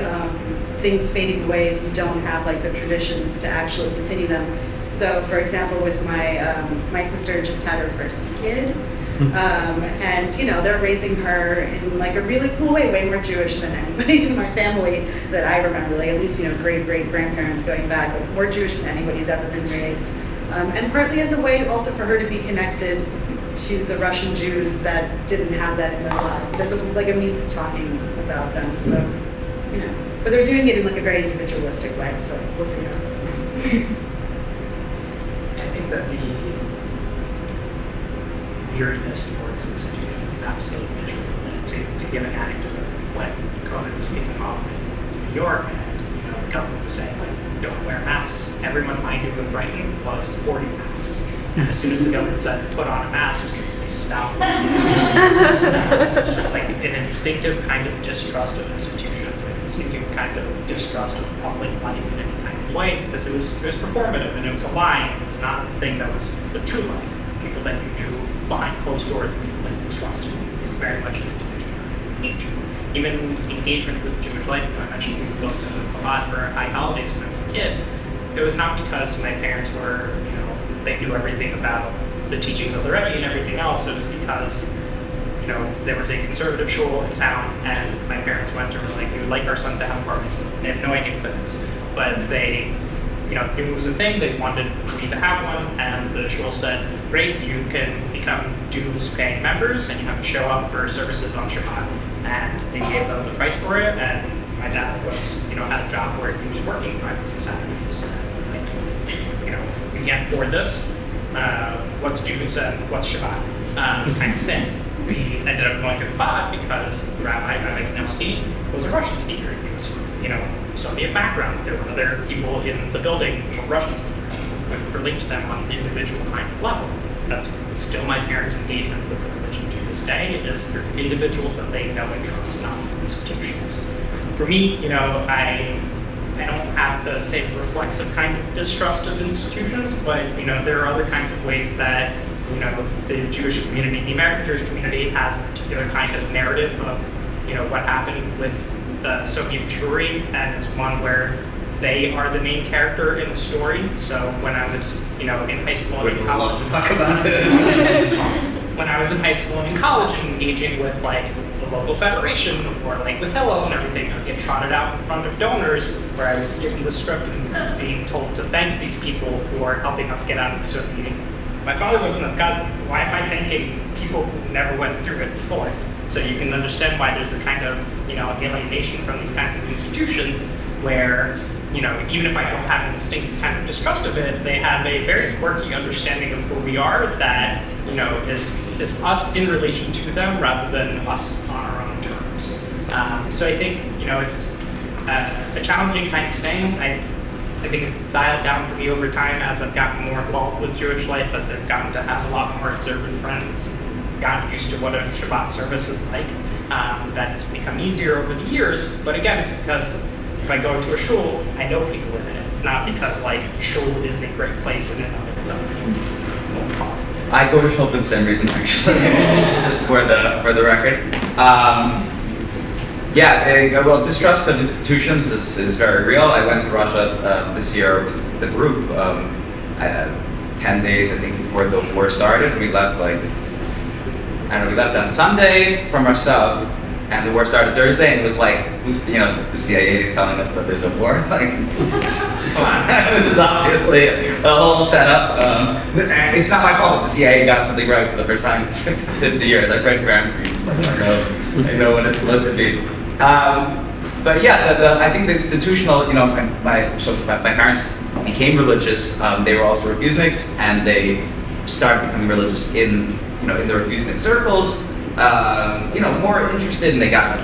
things fading away if you don't have like the traditions to actually continue them. So, for example, with my sister just had her first kid, and you know they're raising her in like a really cool way more Jewish than anybody in my family that I remember. Like at least you know great grandparents going back, like more Jewish than anybody's ever been raised, and partly as a way also for her to be connected to the Russian Jews that didn't have that in their lives, but as like a means of talking about them. So, you know, but they're doing it in like a very individualistic way. So we'll see how it goes. I think that the weirdness towards institutions is absolutely true. To give an anecdote, when COVID was kicking off in New York, and you know the government was saying like don't wear masks, everyone I knew in Brighton was 40 masks. And as soon as the government said put on a mask, they stopped. It's just like an instinctive kind of distrust of institutions, an instinctive kind of distrust of public life in any kind of way, because it was performative and it was a lie. It was not the thing that was the true life. People that you knew behind closed doors, people that you trusted. It's very much an individual relationship. Even engagement with Jewish life, you know, I mentioned we go to a lot for high holidays when I was a kid. It was not because my parents were, you know, they knew everything about the teachings of the Rebbe and everything else. It was because, you know, there was a conservative shul in town, and my parents went and were like, we would like our son to have bar mitzvah. They had no idea what it is, but they, you know, knew it was a thing. They wanted me to have one, and the shul said, great, you can become dues-paying members, and you have to show up for services on Shabbat. And they gave them the price for it, and my dad was, you know, had a job where he was working Fridays and Saturdays. And, you know, we can't afford this. What's dues and what's Shabbat? Kind of thing. We ended up going to the Chabad because the Rabbi Knesset was a Russian speaker. He was, you know, Soviet background. There were other people in the building who were Russian speakers. We could relate to them on an individual kind of level. That's still my parents' engagement with the religion to this day, is through individuals that they know and trust, not institutions. For me, you know, I don't have to say reflexive kind of distrust of institutions, but you know, there are other kinds of ways that, you know, the Jewish community, the American Jewish community, has a particular kind of narrative of, you know, what happened with the Soviet Jewry, and it's one where they are the main character in the story. So when I was, you know, in high school and in college, love to talk about this. when I was in high school and in college and engaging with like the local federation or like with Hello and everything, I'd get trotted out in front of donors where I was given the script and being told to thank these people for helping us get out of the Soviet Union. My father wasn't a cousin. Why am I thanking people who never went through it before? So you can understand why there's a kind of, you know, alienation from these kinds of institutions where, you know, even if I don't have an instinctive kind of distrust of it, they have a very quirky understanding of who we are that, you know, is us in relation to them rather than us on our own terms. So I think, you know, it's a challenging kind of thing. I think it's dialed down for me over time as I've gotten more involved with Jewish life, as I've gotten to have a lot more observant friends, as I've gotten used to what a Shabbat service is like. That's become easier over the years, but again, it's because if I go to a shul, I know people in it. It's not because like shul is a great place in and of itself. No cost. I go to shul for the same reason, actually, just for the record. Well, distrust of institutions is very real. I went to Russia this year with the group 10 days, I think, before the war started. We left we left on Sunday from our stuff, and the war started Thursday, and it was like, you know, the CIA is telling us that there's a war. Like, come on, this is obviously a whole setup. It's not my fault that the CIA got something right for the first time in 50 years. I've read Grand Prix. I know what it's supposed to be. But yeah, I think the institutional, you know, my parents became religious. They were also refuseniks, and they started becoming religious in the refusnik circles. You know, more interested, and they got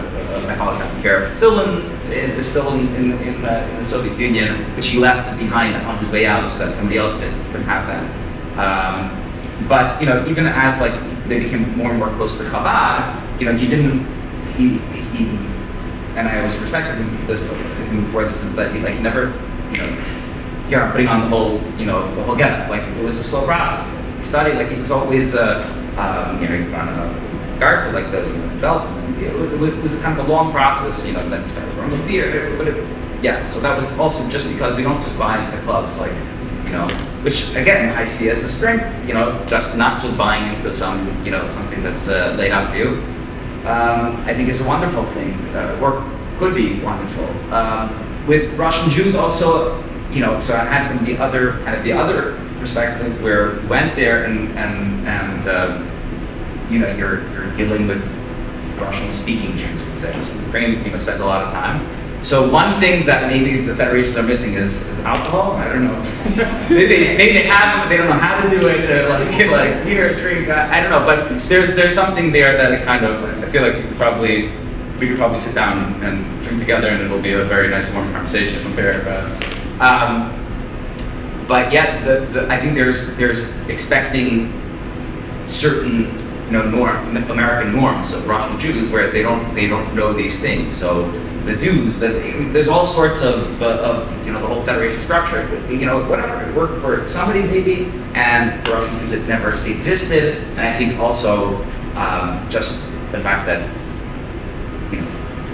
my father got care of tefillin still in the Soviet Union, which he left behind on his way out so that somebody else could have that. But you know, even as like they became more and more close to Chabad, you know, he and I always respected him for this, is that he like never, you know, putting on the whole get. Like it was a slow process. He studied, like he was always, you know, on a guard for like the belt, and it was kind of a long process, then we started growing the theater, so that was also just because we don't just buy into clubs, like, which again, I see as a strength, just not just buying into something that's laid out for you, I think is a wonderful thing, or could be wonderful. With Russian Jews also, so I had from the other perspective where we went there and you're dealing with Russian-speaking Jews, let's say. So Ukraine, spend a lot of time. So one thing that maybe the federations are missing is alcohol. I don't know. maybe they have it, but they don't know how to do it. They're like here, drink. I don't know. But there's something there that kind of, I feel like we could probably sit down and drink together, and it'll be a very nice, warm conversation compared. But yet, I think there's expecting certain American norms of Russian Jews where they don't know these things. So the Jews, there's all sorts of the whole federation structure. Whatever, it worked for somebody maybe, and for Russian Jews it never existed. And I think also just the fact that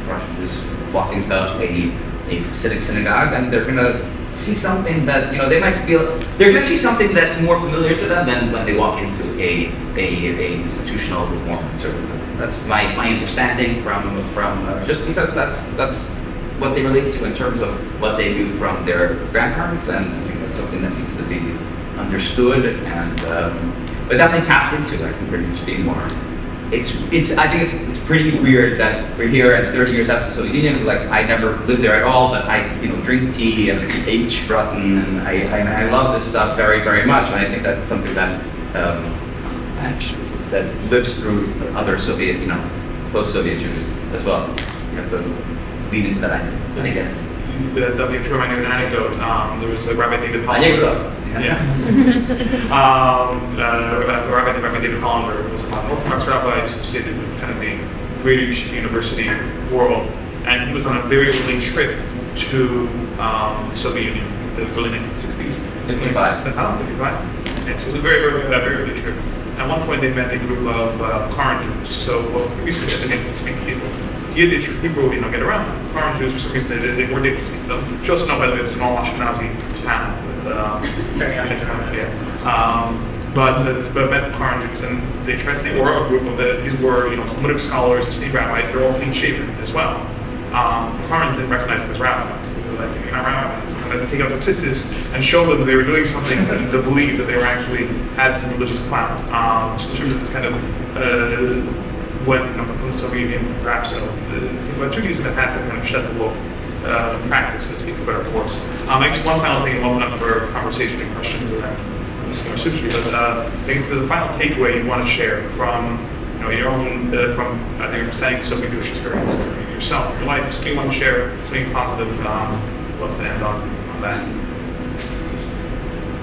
Russian Jews walk into a Hasidic synagogue and they're gonna see something that they might feel they're gonna see something that's more familiar to them than when they walk into a institutional reform conservative. That's my understanding from just because that's what they relate to in terms of what they knew from their grandparents, and I think that's something that needs to be understood and but definitely tapped into. I think there needs to be more. I think it's pretty weird that we're here at 30 years after the Soviet Union. Like, I never lived there at all, but I drink tea and ate Braten, and I love this stuff very, very much. And I think that's something that that lives through other Soviet, post-Soviet Jews as well. You have to lean into that. I get it. That makes me remind me of an anecdote. There was a Rabbi David Hollander. Yeah. Rabbi David Hollander was an Orthodox rabbi associated with kind of the greater Yeshiva University world, and he was on a very early trip to the Soviet Union, the early 1960s. 55. 55. And so it was a very early trip. At one point, they met a group of Karen Jews. So, previously they didn't able to speak to people. Yiddish or Hebrew, get around. Karen Jews, for some reason, they weren't able to speak to them. She also know, by the way, it's an all Ashkenazi town. But met Karen Jews, and they tried to say, or a group of these were, Talmudic scholars and state rabbis. They're all clean shaven as well. Karen didn't recognize them as rabbis. They were like, you're not rabbis. And they had to take out their tzitzis and show them that they were doing something to believe that they were actually had some religious clout. So in terms of this kind of when the Soviet Union perhaps think about Judaism, it has that kind of shtetl practice, so to speak, for better or worse. I guess one final thing, and open up for conversation and questions around Mr. Suchi, but I guess there's a final takeaway you want to share from your own, from I think you're saying Soviet Jewish experience, yourself, your life. Something you want to share, something positive. Love to end on that.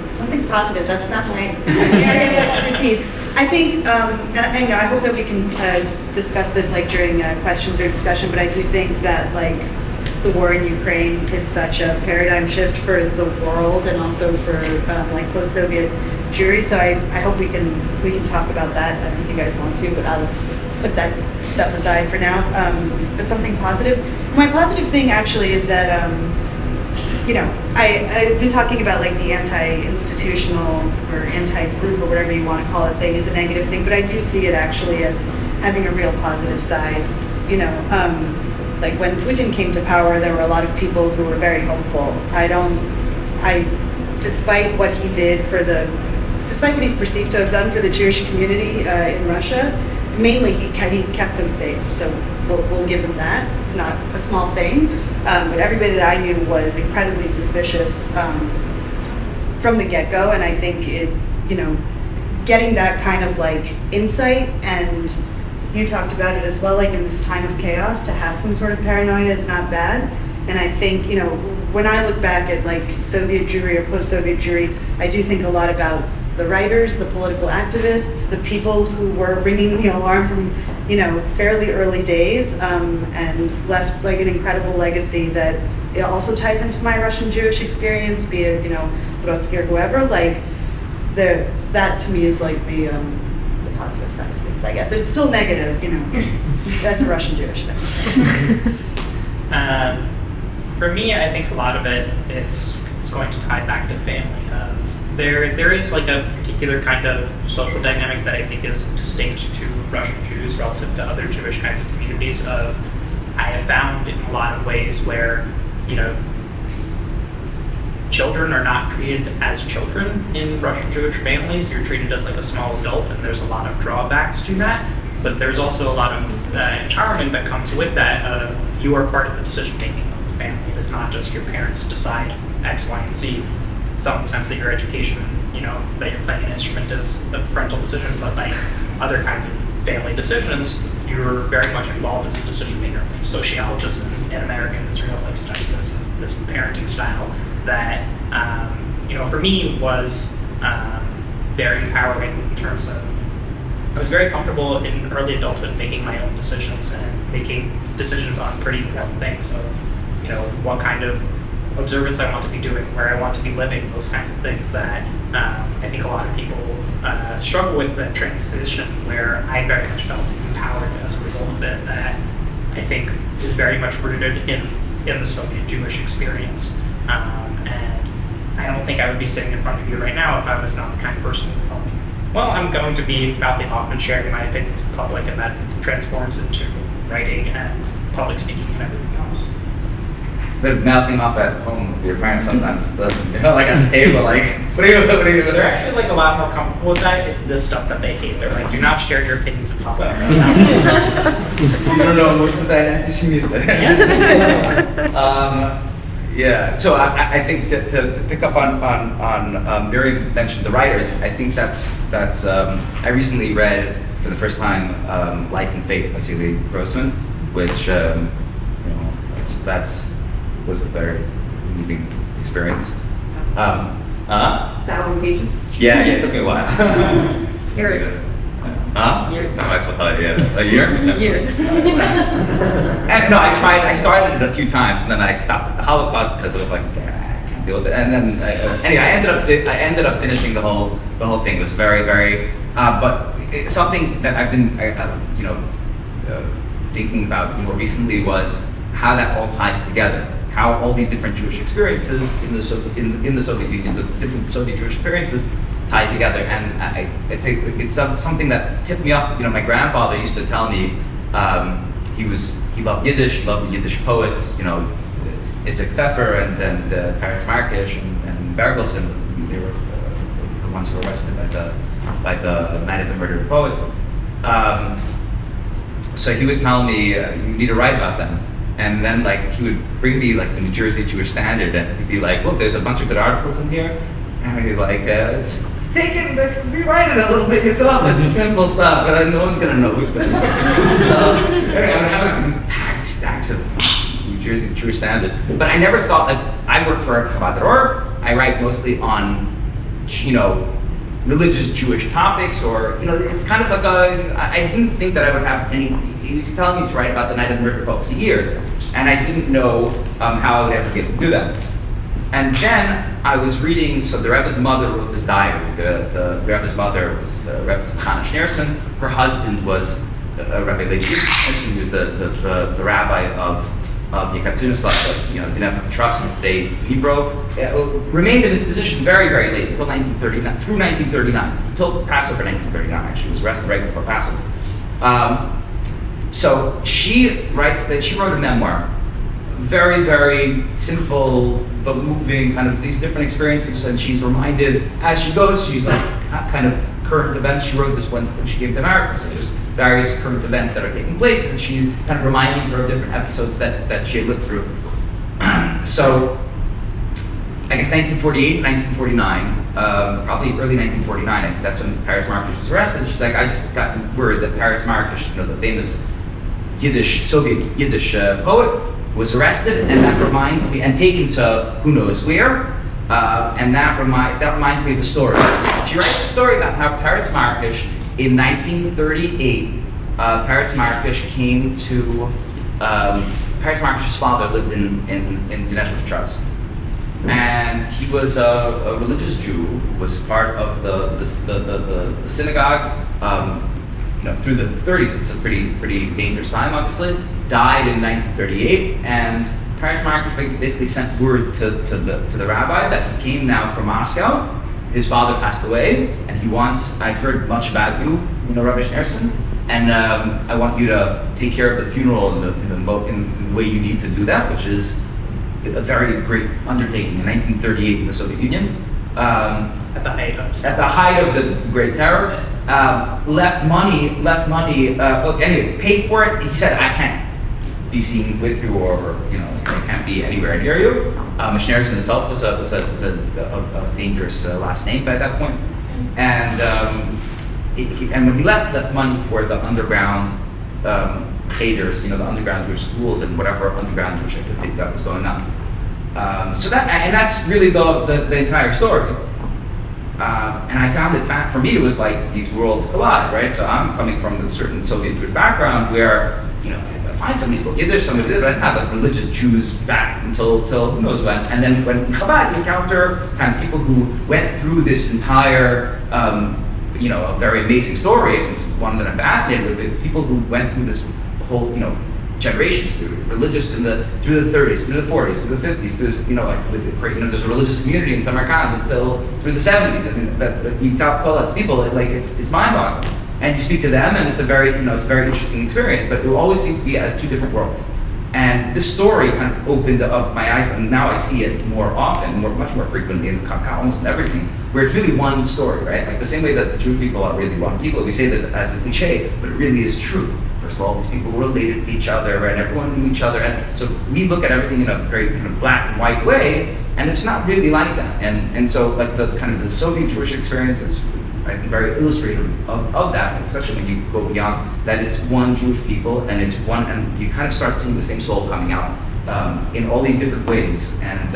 Something positive. That's not my area of expertise. I think, and I hope that we can discuss this during questions or discussion. But I do think that the war in Ukraine is such a paradigm shift for the world and also for post-Soviet Jewry. So I hope we can talk about that. I don't know if you guys want to, but I'll put that stuff aside for now. But something positive. My positive thing actually is that. I've been talking about the anti-institutional or anti-group or whatever you want to call it thing is a negative thing, but I do see it actually as having a real positive side. When Putin came to power, there were a lot of people who were very hopeful. Despite what he did despite what he's perceived to have done for the Jewish community in Russia, mainly he kept them safe. So we'll give them that. It's not a small thing. But everybody that I knew was incredibly suspicious from the get-go, and I think getting that kind of insight, and you talked about it as well, in this time of chaos, to have some sort of paranoia is not bad. And I think, when I look back at Soviet Jewry or post-Soviet Jewry, I do think a lot about the writers, the political activists, the people who were ringing the alarm from fairly early days, and left an incredible legacy that it also ties into my Russian Jewish experience, be it Brodsky or whoever. That to me is the positive side of things. positives, I guess. It's still negative, you know. That's a Russian Jewish thing. For me, I think a lot of it's going to tie back to family. There is like a particular kind of social dynamic that I think is distinct to Russian Jews relative to other Jewish kinds of communities. I have found in a lot of ways where, you know, children are not treated as children in Russian Jewish families. You're treated as like a small adult, and there's a lot of drawbacks to that. But there's also a lot of empowerment that comes with that. You are part of the decision making of the family. It is not just your parents decide X, Y, and Z. Sometimes that your education, you know, that you're playing an instrument is a parental decision, but like other kinds of family decisions, you're very much involved as a decision maker. Sociologists in America and Israel like study this parenting style that, you know, for me was very empowering in terms of I was very comfortable in early adulthood making my own decisions and making decisions on pretty important things of, you know, what kind of observance I want to be doing, where I want to be living, those kinds of things that I think a lot of people struggle with that transition, where I very much felt empowered as a result of it, that I think is very much rooted in the Soviet Jewish experience. And I don't think I would be sitting in front of you right now if I was not the kind of person who thought, well, I'm going to be mouthing off and sharing my opinions in public, and that transforms into writing and public speaking and everything else. But mouthing off at home with your parents sometimes doesn't, you know, like on the table, like, what are you They're actually like a lot more comfortable with that. It's this stuff that they hate. They're like, do not share your opinions in public. You don't know what that yeah, so I think that to pick up on Miriam mentioned the writers, I think that's I recently read for the first time Life and Fate by Celia Grossman, which you know, that's was a very moving experience. 1,000 pages. Yeah, it took me a while. Years. Years. No, I thought, yeah, a year? Years. And no, I started it a few times, and then I stopped at the Holocaust because it was like, I can't deal with it. And then, anyway, I ended up finishing the whole thing. It was very, very, but it's something that I've been, you know, thinking about more recently was how that all ties together. How all these different Jewish experiences in the Soviet Union, the different Soviet Jewish experiences, tied together. And it's something that tipped me off. You know, my grandfather used to tell me he loved Yiddish, he loved the Yiddish poets. You know, Itzik Pfeffer and then the Paretz Markish and Bergelsen. They were the ones who were arrested by the Night of the Murdered Poets. So he would tell me, you need to write about them. And then, like, he would bring me, like, the New Jersey Jewish Standard, and he'd be like, look, there's a bunch of good articles in here. And I'd be like, just take it, like, rewrite it a little bit yourself. It's simple stuff, but no one's going to know who's going to know. So, anyway, I would have these packed stacks of New Jersey Jewish Standard. But I never thought, like, I work for Chabad.org. I write mostly on, you know, religious Jewish topics, or, you know, it's kind of like I didn't think that I would have anything. He was telling me to write about the Night of the Murdered Poets for years, and I didn't know how I would ever get to do that. And then I was reading, so the Rebbe's mother wrote this diary. The Rebbe's mother was Rebbe Chana Schneerson. Her husband was Rebbe Levi Schneerson, who was the rabbi of Yekaterinoslav, you know, Dnepr Trust, today Hebrew, remained in his position very, very late, until 1939, through 1939, until Passover 1939, actually. He was arrested right before Passover. So she writes that she wrote a memoir, very, very simple but moving, kind of these different experiences, and she's reminded as she goes. She's like kind of current events. She wrote this one when she came to America, so there's various current events that are taking place, and she's kind of reminding her of different episodes that she had lived through. So, I guess 1948, 1949, probably early 1949, I think that's when Paretz Markish was arrested. She's like, I just got word that Paretz Markish, you know, the famous Soviet Yiddish poet, was arrested, and that reminds me, and taken to who knows where, and that reminds me of the story. She writes a story about how Paretz Markish, in 1938, Paretz Markish came to, Paretz Markish's father lived in Dnepr Trust. And he was a religious Jew who was part of the synagogue through the 30s, it's a pretty dangerous time, obviously. Died in 1938, and Paris Marcus basically sent word to the rabbi that he came now from Moscow. His father passed away, and he wants, I've heard much about you, Rabbi Schneerson, and I want you to take care of the funeral in the way you need to do that, which is a very great undertaking in 1938 in the Soviet Union. At the height of the Great Terror, left money. Anyway, paid for it. He said, "I can't be seen with you, or I can't be anywhere near you." Schneerson itself was a dangerous last name by that point, and and when he left money for the underground cadres, the underground Jewish schools and whatever underground Jewish activity that was going on. So that's really the entire story. And I found it, for me, it was like these worlds collide, right? So I'm coming from a certain Soviet Jewish background where, I find somebody spoke Yiddish, somebody did, but I didn't have like religious Jews back until who knows when. And then when in Chabad, you encounter kind of people who went through this entire, a very amazing story, and one that I'm fascinated with, people who went through this whole, generations through religious through the 30s, through the 40s, through the 50s, through this, there's a religious community in Samarkand until through the 70s. I mean, that you tell that to people, it's mind-boggling. And you speak to them, and it's a very, it's a very interesting experience. But it will always seem to be as two different worlds. And this story kind of opened up my eyes, and now I see it more often, much more frequently, in almost in everything, where it's really one story, right? Like the same way that the Jewish people are really one people. We say this as a cliche, but it really is true. First of all, these people were related to each other, and everyone knew each other, and so we look at everything in a very kind of black and white way, and it's not really like that. And so like the kind of the Soviet Jewish experience is, I think, very illustrative of that, especially when you go beyond that. It's one Jewish people, and it's one, and you kind of start seeing the same soul coming out in all these different ways. And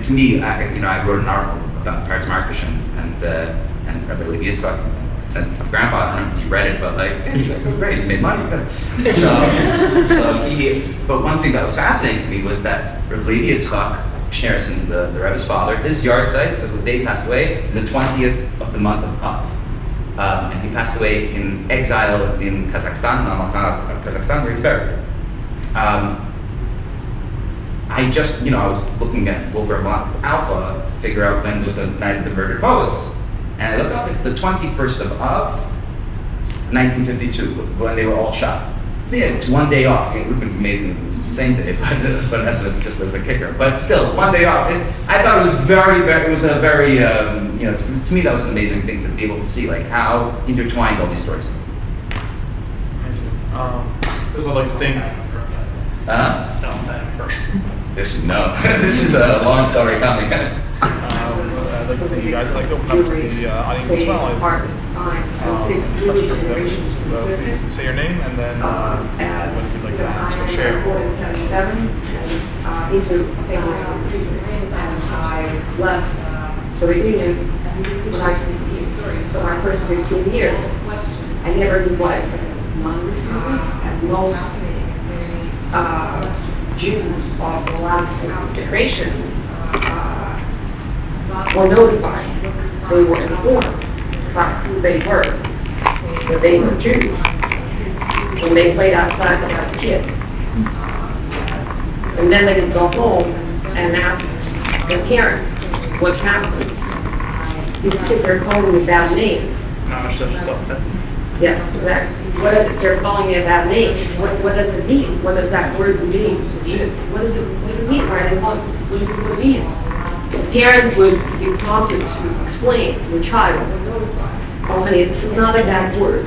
to me, I wrote an article about Paris Marcus and Rabbi Levi Yitzchak. I sent it to my grandfather. I don't know if you read it, but he's like, "Oh, great, you made money." But one thing that was fascinating to me was that Rabbi Levi Yitzchak Schneerson, the Rebbe's father, his yard site, the day he passed away, is the 20th of the month of Av. And he passed away in exile in Kazakhstan, Kazakhstan, where he's buried. I was looking at Wolfram Alpha to figure out when was the Night of the Murdered Poets. And I looked up, it's the 21st of Av, 1952, when they were all shot. Yeah, it's one day off. It would have been amazing if it was the same day, but just as a kicker. But still, one day off. I thought it was to me that was an amazing thing to be able to see, like how intertwined all these stories. This is what I'd like to think. This is a long story coming. I'd like to thank you guys. I'd like to open up to the audience as well. Please say your name and then what you'd like to ask or share. Into a family of treatments, and I left Soviet Union when I was 15. So my first 15 years, I never knew life as a non-refugee, and most Jews of the last generation were notified. They were informed about who they were, that they were Jews. When they played outside with other kids. And then they would go home and ask their parents what happens. These kids are calling me bad names. Yes, exactly. They're calling me a bad name. What does it mean? What does that word mean? What does it mean? Why are they calling it? What does it mean? The parent would be prompted to explain to the child, "Oh, honey, this is not a bad word.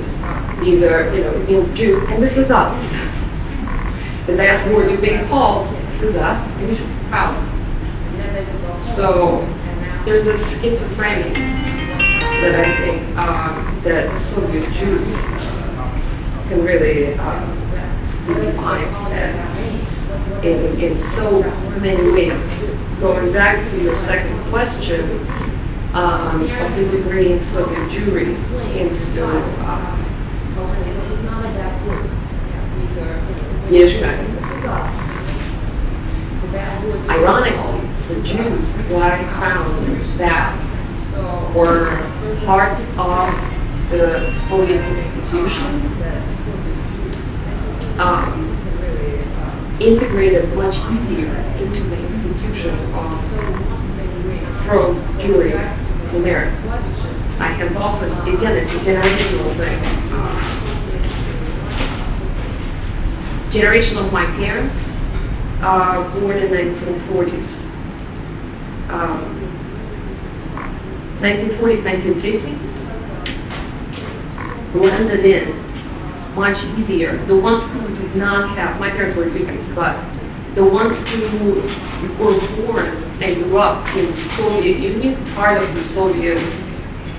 These are, it means Jew, and this is us. The bad word you're being called, this is us, and you should be proud." So there's a schizophrenia that I think that Soviet Jews can really be defined as in so many ways. Going back to your second question of integrating Soviet Jewry into Yiddish. Ironically, the Jews that I found that were part of the Soviet institution, integrated much easier into the institution from Jewry and there. I have often, again, it's a generational thing. Generation of my parents are born in 1940s. 1940s, 1950s, blended in much easier. The ones who did not have, my parents were 50s, but the ones who were born and grew up in the Soviet Union, part of the Soviet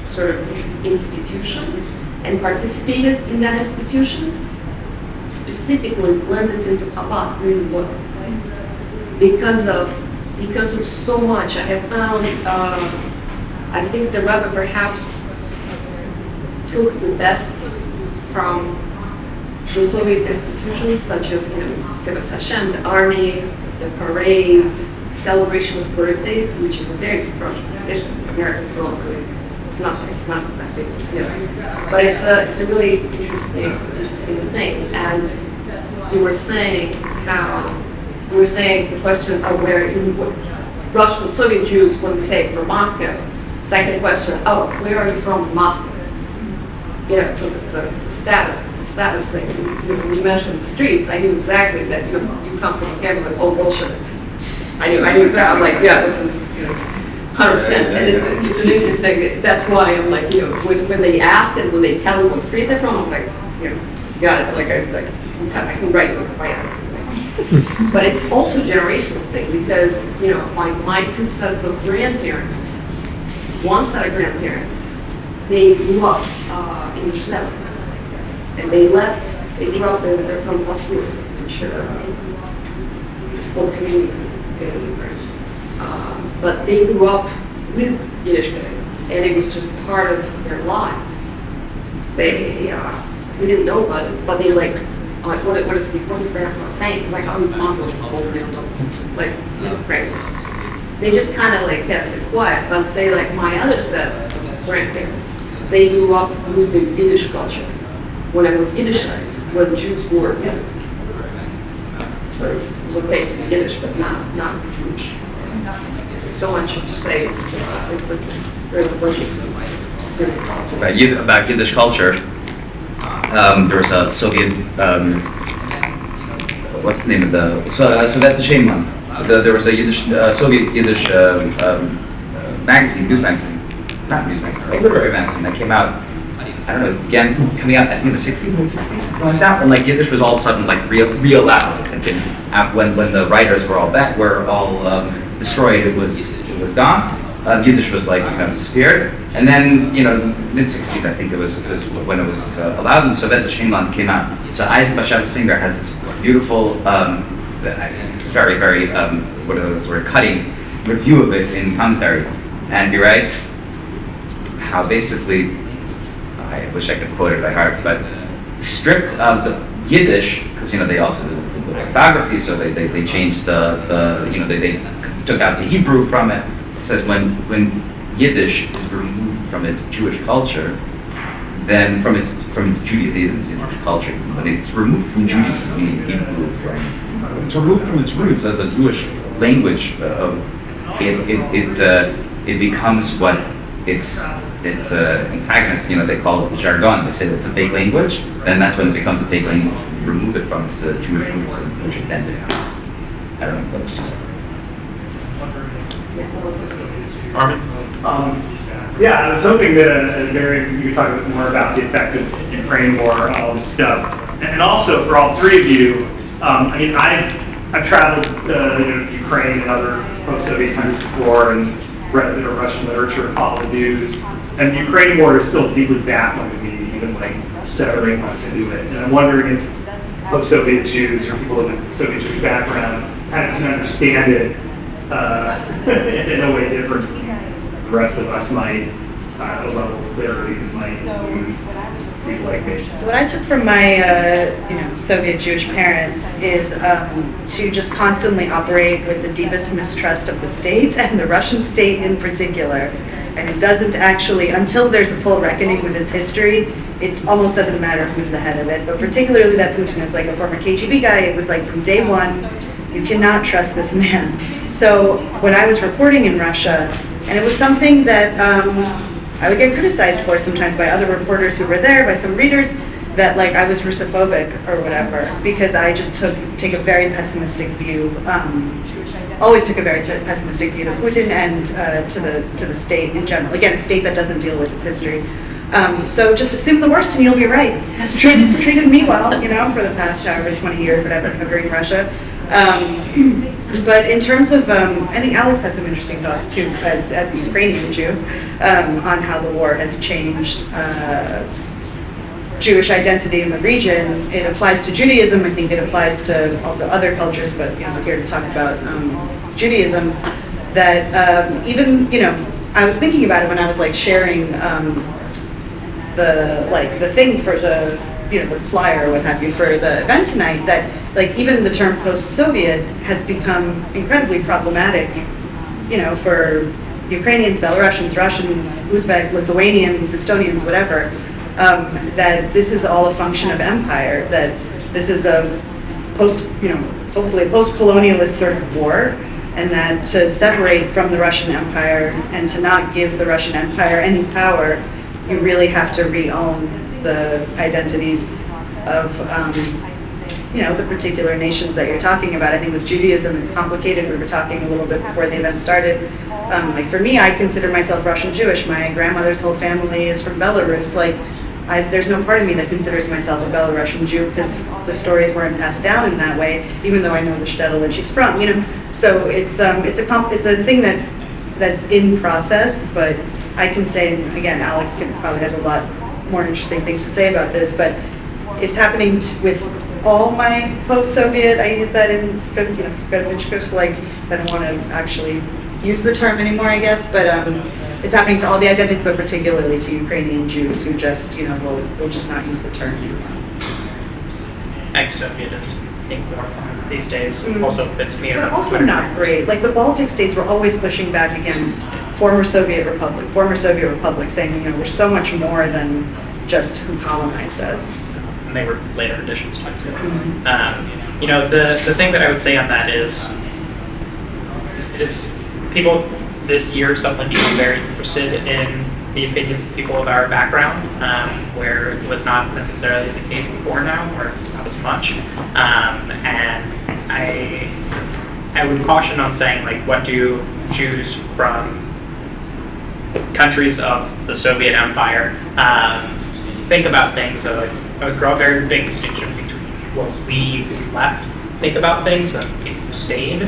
sort of institution, and participated in that institution, specifically blended into Chabad really well. Because of so much, I have found, I think the Rebbe perhaps took the best from the Soviet institutions, such as, Tzivas Hashem, the army, the parades, celebration of birthdays, which is a very surprising tradition. Americans don't really, it's not that big, But it's a really interesting thing. And you were saying the question of where in Russian Soviet Jews, when we say from Moscow, second question, where are you from, Moscow? Because it's a status thing. When you mentioned the streets, I knew exactly that you come from a family of old Bolsheviks. I knew exactly. I'm like, this is 100%. And it's an interesting. That's why I'm like, when they ask and when they tell me what street they're from, I'm like, got it. Like I can write it by hand. But it's also a generational thing because my two sets of grandparents, one set of grandparents, they grew up in Schnell. And they left, they grew up, they're from Moscow, which it's called communities. But they grew up with Yiddishkeit, and it was just part of their life. We didn't know about it, but they what is grandpa saying? Like, his mom was like, grandpas. They just kind of kept it quiet, but say my other set of grandparents, they grew up with the Yiddish culture. When I was Yiddishized, when Jews were sort of, it was okay to be Yiddish, but not Jewish. So much to say, it's a real pleasure About Yiddish culture, there was a Soviet, what's the name of the, Soviet Shame Month. There was a Soviet Yiddish magazine, news magazine, not news magazine, a literary magazine that came out, I don't know, again, coming out, I think in the 60s, something like that, when Yiddish was all of a sudden real loud. When the writers were all destroyed, it was gone. Yiddish was disappeared. And then, mid-60s, I think it was when it was allowed, and Soviet Sheinland came out. So Isaac Bashevis Singer has this beautiful, very, very, cutting review of it in commentary. And he writes how basically, I wish I could quote it by heart, but stripped of the Yiddish, because they also did the orthography, so they changed they took out the Hebrew from it. It says when Yiddish is removed from its Jewish culture, then from its Judaism culture, when it's removed from Judaism, meaning Hebrew, it's removed from its roots as a Jewish language. It becomes what its antagonists, they call it jargon. They say that it's a fake language, then that's when it becomes a fake language. Remove it from its Jewish roots and Jewish identity. I don't know what else to say. Armin? I was hoping that you could talk a bit more about the effect of the Ukraine war on all this stuff, and also for all three of you. I've traveled Ukraine and other post-Soviet countries before, and read a bit of Russian literature and followed the news. And the Ukraine war is still deeply baffling to me, even 7 or 8 months into it. And I'm wondering if post-Soviet Jews or people with a Soviet Jewish background kind of can understand it in a way different than the rest of us might, at a level of clarity might. people like me. So what I took from my, Soviet Jewish parents is to just constantly operate with the deepest mistrust of the state and the Russian state in particular. And it doesn't actually, until there's a full reckoning with its history, it almost doesn't matter who's the head of it. But particularly that Putin is like a former KGB guy, it was like from day one, you cannot trust this man. So when I was reporting in Russia, and it was something that I would get criticized for sometimes by other reporters who were there, by some readers, that like I was Russophobic or whatever, because I just take a very pessimistic view, always took a very pessimistic view to Putin and to the state in general. Again, a state that doesn't deal with its history. So just assume the worst and you'll be right. Has treated me well, for the past however 20 years that I've been covering Russia. But in terms of, I think Alex has some interesting thoughts too, as a Ukrainian Jew, on how the war has changed Jewish identity in the region. It applies to Judaism. I think it applies to also other cultures, but we're here to talk about Judaism. That even, I was thinking about it when I was like sharing the thing for the the flyer or what have you for the event tonight, that like even the term post-Soviet has become incredibly problematic, for Ukrainians, Belarusians, Russians, Uzbek, Lithuanians, Estonians, whatever, that this is all a function of empire, that this is a hopefully a post-colonialist sort of war, and that to separate from the Russian Empire and to not give the Russian Empire any power, you really have to re-own the identities of the particular nations that you're talking about. I think with Judaism it's complicated. We were talking a little bit before the event started. Like for me, I consider myself Russian Jewish. My grandmother's whole family is from Belarus. Like there's no part of me that considers myself a Belarusian Jew because the stories weren't passed down in that way, even though I know the shtetl that she's from. So it's a thing that's in process. But I can say, and again, Alex probably has a lot more interesting things to say about this, but it's happening with all my post-Soviet, I use that in like, I don't want to actually use the term anymore, I guess, but it's happening to all the identities, but particularly to Ukrainian Jews who just, will just not use the term. Ex-Soviet is, I think, more fun these days. Also, it's but also not great. Like the Baltic states were always pushing back against former Soviet Republic, saying, we're so much more than just who colonized us. And they were later additions to it. The thing that I would say on that is people this year suddenly become very interested in the opinions of people of our background, where it was not necessarily the case before now, or not as much. And I would caution on saying, like, what do Jews from countries of the Soviet Empire think about things? So I would draw a very big distinction between what we who left think about things and people who stayed.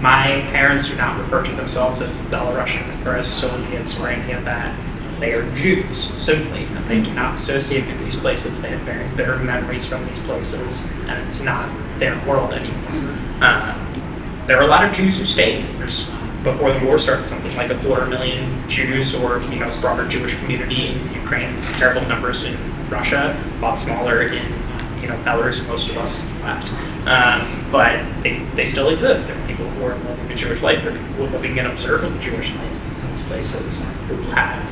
My parents do not refer to themselves as Belarusian or as Soviets or any of that. They are Jews, simply, and they do not associate with these places. They have very bitter memories from these places, and it's not their world anymore. There are a lot of Jews who stayed. There's, before the war started, something like 250,000 Jews, or broader Jewish community in Ukraine. Terrible numbers in Russia, a lot smaller in Belarus. Most of us left. But they still exist. There are people who are living the Jewish life. There are people who are living and observing the Jewish life in these places who have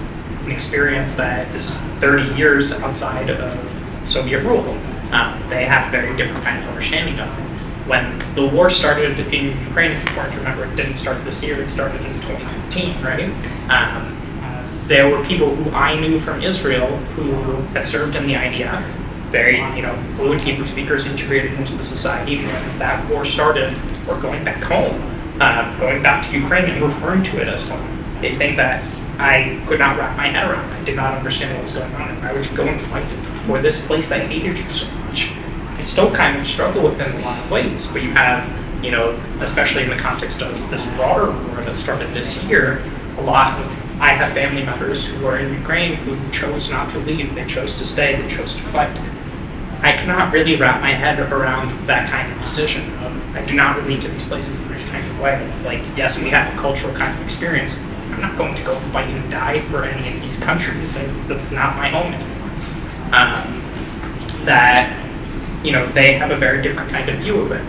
an experience that is 30 years outside of Soviet rule. They have a very different kind of understanding of it. When the war started in Ukraine, it's important to remember it didn't start this year. It started in 2015, right? There were people who I knew from Israel who had served in the IDF, very, fluent Hebrew speakers integrated into the society. When that war started, were going back home, going back to Ukraine and referring to it as home. They think that I could not wrap my head around. I did not understand what was going on, and I would go and fight for this place that hated you so much. I still kind of struggle with it in a lot of ways, but you have, especially in the context of this broader war that started this year, I have family members who are in Ukraine who chose not to leave. They chose to stay. They chose to fight. I cannot really wrap my head around that kind of decision. I do not relate to these places in this kind of way. It's like, yes, we have a cultural kind of experience. I'm not going to go fight and die for any of these countries. That's not my home anymore. that they have a very different kind of view of it.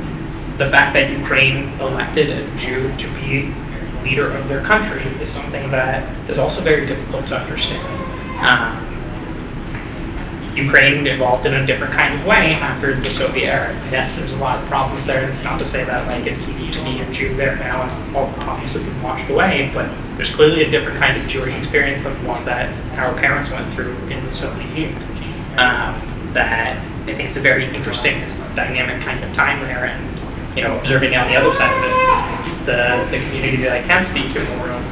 The fact that Ukraine elected a Jew to be leader of their country is something that is also very difficult to understand. Ukraine evolved in a different kind of way after the Soviet era. Yes, there's a lot of problems there. It's not to say that it's easy to be a Jew there now and all the problems have been washed away, but there's clearly a different kind of Jewish experience than one that our parents went through in the Soviet Union. That I think it's a very interesting, dynamic kind of time there, and observing on the other side of it, the community that I can speak to more of.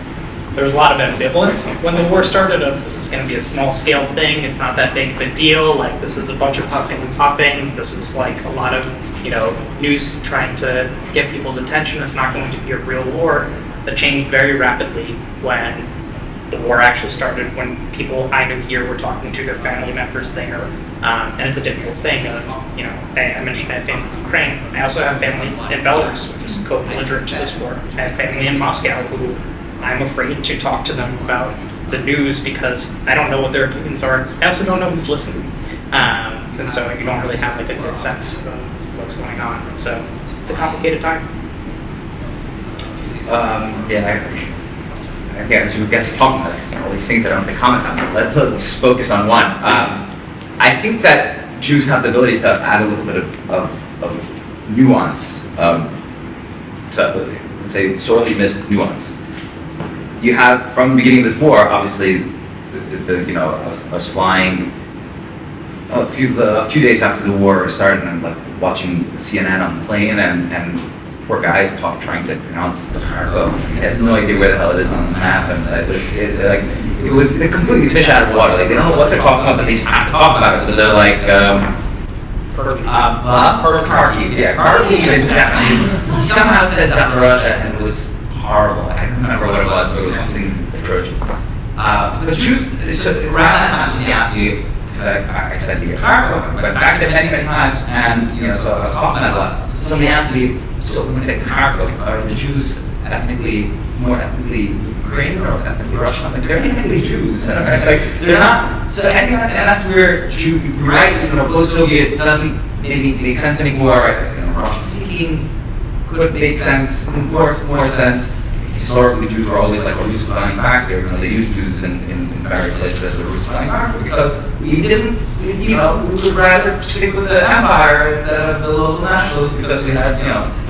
There was a lot of ambivalence when the war started of this is going to be a small scale thing, it's not that big of a deal, this is a bunch of huffing and puffing, this is a lot of news trying to get people's attention, it's not going to be a real war. That changed very rapidly when the war actually started, when people I knew here were talking to their family members there, and it's a difficult thing of, I mentioned I have family in Ukraine, I also have family in Belarus, which is co-belligerent to this war. I have family in Moscow who I'm afraid to talk to them about the news because I don't know what their opinions are. I also don't know who's listening. And so you don't really have a good sense of what's going on. And so it's a complicated time. As we get to talking about all these things that I don't have to comment on, let's focus on one. I think that Jews have the ability to add a little bit of nuance, to, let's say, sorely missed nuance. You have, from the beginning of this war, obviously, us flying a few days after the war started, and watching CNN on the plane, and poor guys trying to pronounce the cargo. He has no idea where the hell it is on the map, and it was completely fish out of water. They don't know what they're talking about, but they just have to talk about it. So they're like, Kharkiv. Yeah, Kharkiv is he somehow said Zaporozhye, and it was horrible. I don't remember what it was, but it was something atrocious. The Jews, so around that time, somebody asked me, I expected to hear cargo, but back there many times, and so I was talking about it a lot. So somebody asked me, so when we say cargo, are the Jews more ethnically Ukrainian or ethnically Russian? They're ethnically Jews. They're not. So I think that's where you're right. Post-Soviet doesn't maybe make sense anymore. Russian speaking could make sense, more sense. Historically, Jews were always a root supplying factor. They used Jews in various places as a root supplying factor because we would rather stick with the empire instead of the local nationalists because we had,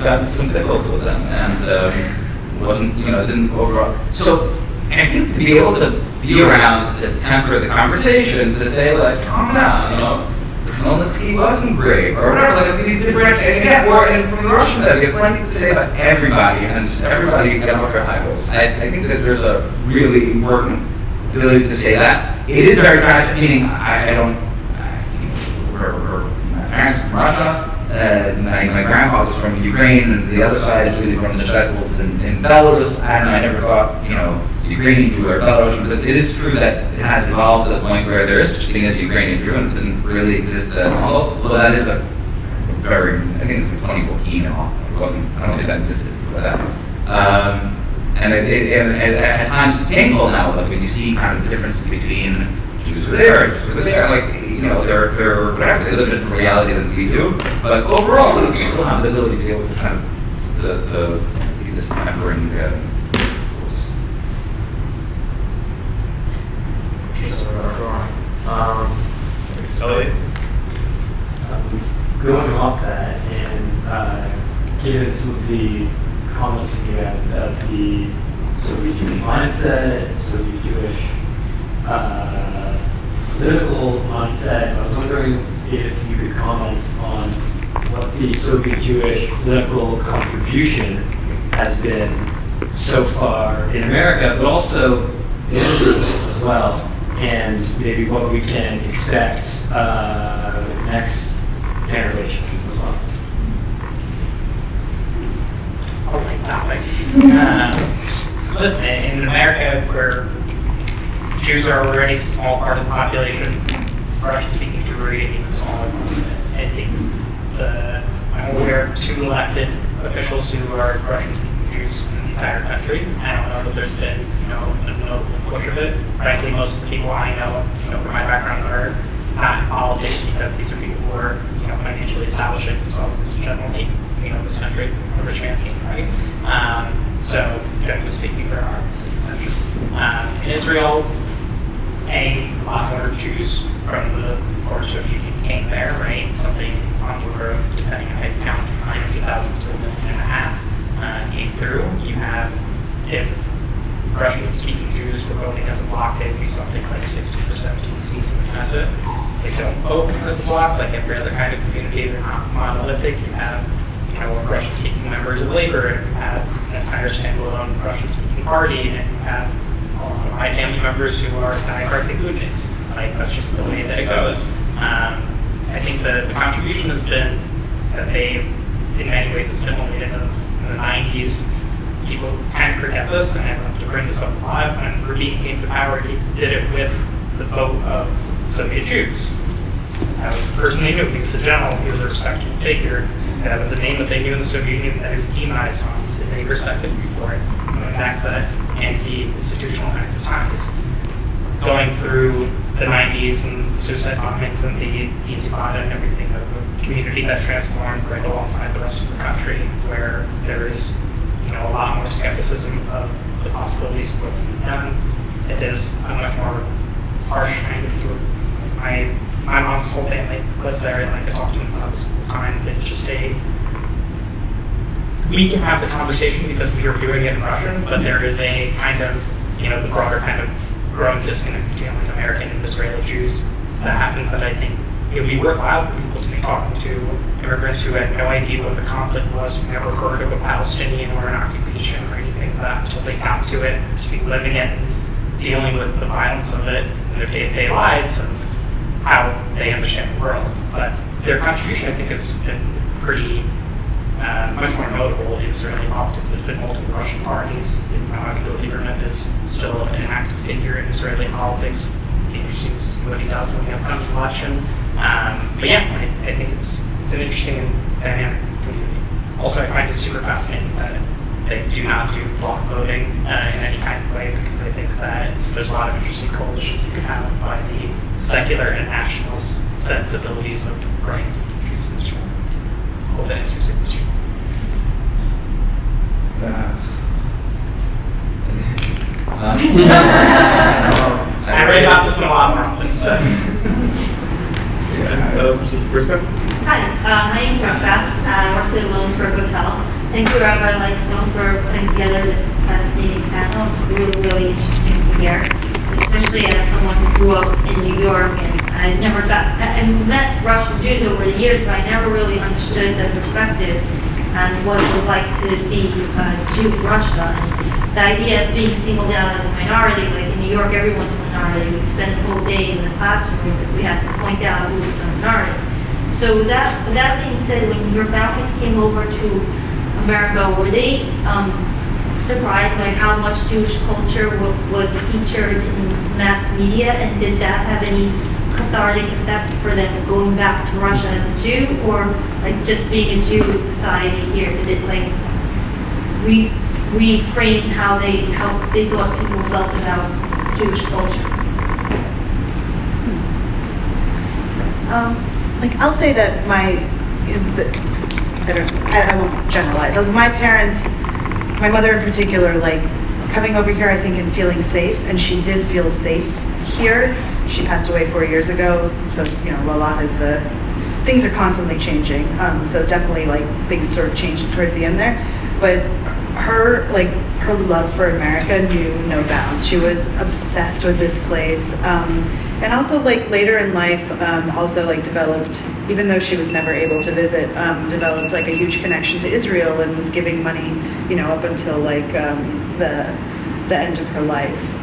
gotten some difficulties with them, and wasn't, didn't overall. So, and I think to be able to be around to temper the conversation, to say calm down, Khmelnytsky wasn't great, or whatever, these different, again, and from the Russian side, we have plenty to say about everybody, and just everybody get off their high horse. I think that there's a really important ability to say that. It is very tragic, meaning my parents are from Russia, my grandfather's from Ukraine, and the other side is really from the Shtetls in Belarus, and I never thought, Ukrainian Jew or Belarusian, but it is true that it has evolved to the point where there is such a thing as Ukrainian Jew, and it didn't really exist at all. Although that is a very, I think it's 2014 and all. It wasn't, I don't think that existed before that. And at times it's painful now, when you see kind of the difference between Jews who are there, Jews who are there, they're whatever, they live in a different reality than we do. But overall, we still have the ability to be able to kind of, to be this tempering force. Going off that and given some of the comments that you asked about the Soviet Jewish mindset, Soviet Jewish political mindset, I was wondering if you could comment on what the Soviet Jewish political contribution has been so far in America, but also in Italy as well, and maybe what we can expect next generation as well. Topic. Listen, in America, where Jews are already a small part of the population, Russian-speaking Jewry is a smaller part of it. I think I'm aware of 2 elected officials who are Russian-speaking Jews in the entire country. I don't know that there's been, a notable push of it. Frankly, most of the people I know, from my background are not in politics, because these are people who are, financially establishing themselves as generally, this country, a rich man's game, right? So, generally speaking, there are obviously exceptions. In Israel, a lot more Jews from the former Soviet Union came there, right? Something on the order of, depending on how you count, 900,000 to 1.5 million came through. You have, if Russian-speaking Jews were voting as a bloc, they'd be something like 60% of the seats in the Knesset. They don't vote as a bloc, like every other kind of community. They're not monolithic. You have, Russian-speaking members of labor, and you have an entire standalone Russian-speaking party, and you have all of my family members who are diehard Hindus. Like, that's just the way that it goes. I think the contribution has been that they, in many ways, assimilated of the 90s. People kind of forget this, and I love to bring this up a lot. When Rabin came to power, he did it with the vote of Soviet Jews. That was the person they knew. He was a general. He was a respected figure. That was the name that they knew in the Soviet Union, that he was demonized songs, and they respected him for it. Going back to anti-institutional kinds of ties. Going through the 90s and the suicide bombings and the Intifada and everything, a community that transformed right alongside the rest of the country, where there is a lot more skepticism of the possibilities of what can be done. It is a much more harsh kind of view. My mom's whole family lives there, and I could talk to them about this all the time. It's just we can have the conversation because we are doing it in Russian, but there is a kind of, the broader kind of growing disconnect between American and Israeli Jews that happens, that I think it would be worthwhile for people to be talking to immigrants who had no idea what the conflict was, who never heard of a Palestinian or an occupation or anything like that until they got to it, to be living it, dealing with the violence of it in their day-to-day lives, of how they understand the world. But their contribution, I think, has been pretty much more notable in Israeli politics. There's been multiple Russian parties. Avigdor Lieberman is still an active figure in Israeli politics. Interesting to see what he does in the upcoming election. But yeah, I think it's an interesting and dynamic community. Also, I find it super fascinating that they do not do block voting in any kind of way, because I think that there's a lot of interesting coalitions you can have by the secular and nationalist sensibilities of rights and countries in Israel. Hope that answers your question. I read about this one a lot more, please. Hi, my name is Rafa. I work for the Williamsburg Hotel. Thank you, Rabbi Lightstone, for putting together this fascinating panel. It's really, really interesting to hear, especially as someone who grew up in New York, and I met Russian Jews over the years, but I never really understood the perspective and what it was like to be a Jew in Russia. And the idea of being singled out as a minority, like in New York, everyone's a minority. We'd spend the whole day in the classroom, but we had to point out who was a minority. So with that being said, when your families came over to America, were they surprised by how much Jewish culture was featured in mass media, and did that have any cathartic effect for them going back to Russia as a Jew, or like just being a Jew in society here? Did it like reframe how they thought people felt about Jewish culture? I'll say that I won't generalize. My parents, my mother in particular, coming over here, I think, and feeling safe, and she did feel safe here. She passed away 4 years ago, so a lot is things are constantly changing. So definitely, things sort of changed towards the end there. But her love for America knew no bounds. She was obsessed with this place. And also, later in life, developed, even though she was never able to visit, developed a huge connection to Israel, and was giving money, up until the end of her life.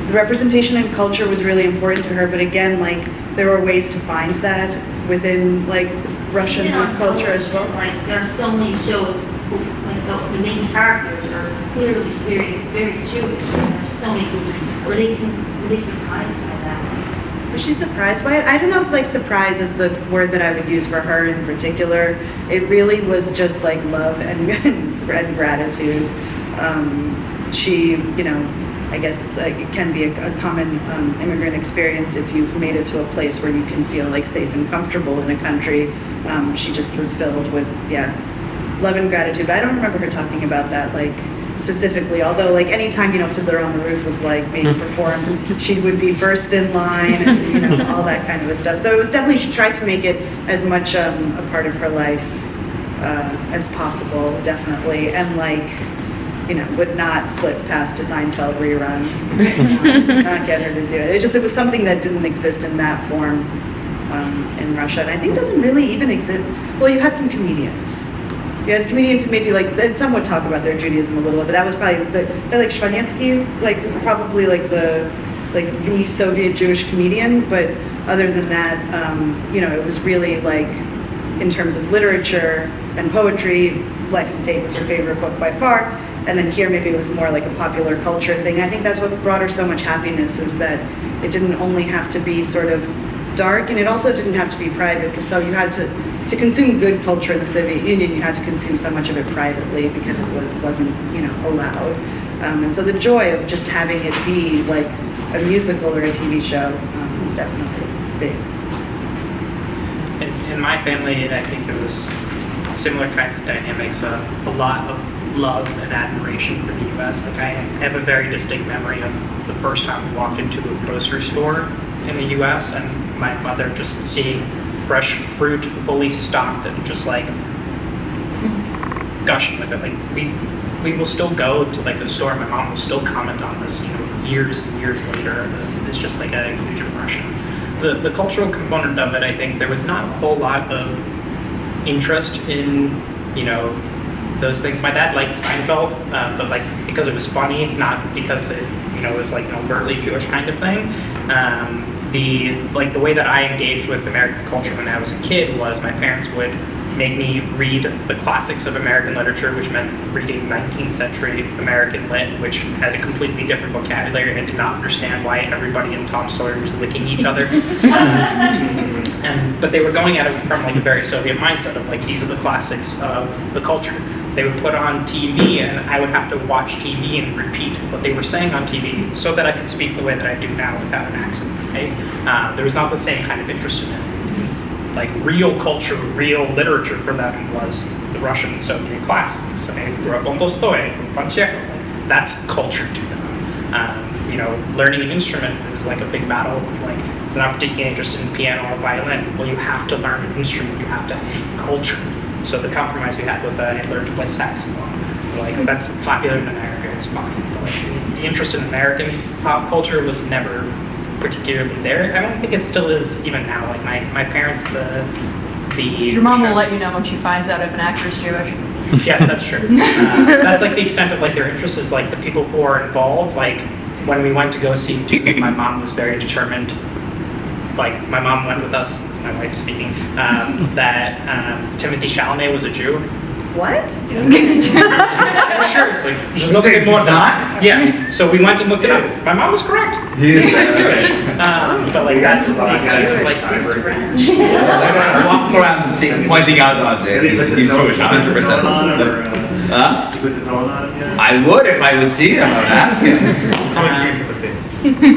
The representation and culture was really important to her, but again, there were ways to find that within Russian culture as well. There are so many shows who, the main characters are clearly very, very Jewish. There's so many people. Were they surprised by that? Was she surprised by it? I don't know if surprise is the word that I would use for her in particular. It really was just love and gratitude. She, I guess it's like it can be a common immigrant experience if you've made it to a place where you can feel like safe and comfortable in a country. She just was filled with love and gratitude. But I don't remember her talking about that like specifically. Although like anytime Fiddler on the Roof was like being performed, she would be first in line and all that kind of stuff. So it was definitely she tried to make it as much a part of her life as possible, definitely, and like. Would not flip past a Seinfeld rerun, not get her to do it. It was something that didn't exist in that form in Russia, and I think doesn't really even exist. Well, you had some comedians. You had comedians who maybe and some would talk about their Judaism a little bit, but that was probably like Shvanetsky, was probably the Soviet Jewish comedian. But other than that, it was really like in terms of literature and poetry, Life and Fate was her favorite book by far. And then here maybe it was more like a popular culture thing. And I think that's what brought her so much happiness, is that it didn't only have to be sort of dark, and it also didn't have to be private, because so you had to consume good culture in the Soviet Union, you had to consume so much of it privately because it wasn't allowed. And so the joy of just having it be like a musical or a TV show is definitely big. In my family, I think there was similar kinds of dynamics of a lot of love and admiration for the U.S. Like I have a very distinct memory of the first time we walked into a grocery store in the U.S. and my mother just seeing fresh fruit fully stocked and just like gushing with it. Like we will still go to like the store. My mom will still comment on this, years and years later. It's just like a huge impression. The cultural component of it, I think there was not a whole lot of interest in, those things. My dad liked Seinfeld, but like because it was funny, not because it, was like an overtly Jewish kind of thing. The way that I engaged with American culture when I was a kid was my parents would make me read the classics of American literature, which meant reading 19th century American lit, which had a completely different vocabulary, and I did not understand why everybody in Tom Sawyer was licking each other. But they were going at it from like a very Soviet mindset of like, these are the classics of the culture. They would put on TV, and I would have to watch TV and repeat what they were saying on TV so that I could speak the way that I do now without an accent. Right? There was not the same kind of interest in it. Like real culture, real literature for them was the Russian and Soviet classics. I mean, grew up on Tolstoy, on Chekhov. Like, that's culture to them. Learning an instrument was like a big battle. Like, if I'm not particularly interested in piano or violin, well, you have to learn an instrument. You have to have culture. So the compromise we had was that I learned to play saxophone. Like, that's popular in America, it's fine. But like, the interest in American pop culture was never particularly there. I don't think it still is even now. Like my parents, Your mom will let you know when she finds out if an actor is Jewish. Yes, that's true. That's like the extent of like their interest is like the people who are involved. Like when we went to go see Dune, my mom was very determined. Like my mom went with us, it's my wife speaking, that Timothy Chalamet was a Jew. What? Yeah. Sure. It's like, Look at more not? Yeah. So we went and looked it up. My mom was correct. He is Jewish. But like that's the extent of like Speaks French. Walking around and seeing, pointing out he's Jewish, 100%. Huh? I would if I would see him. I would ask him.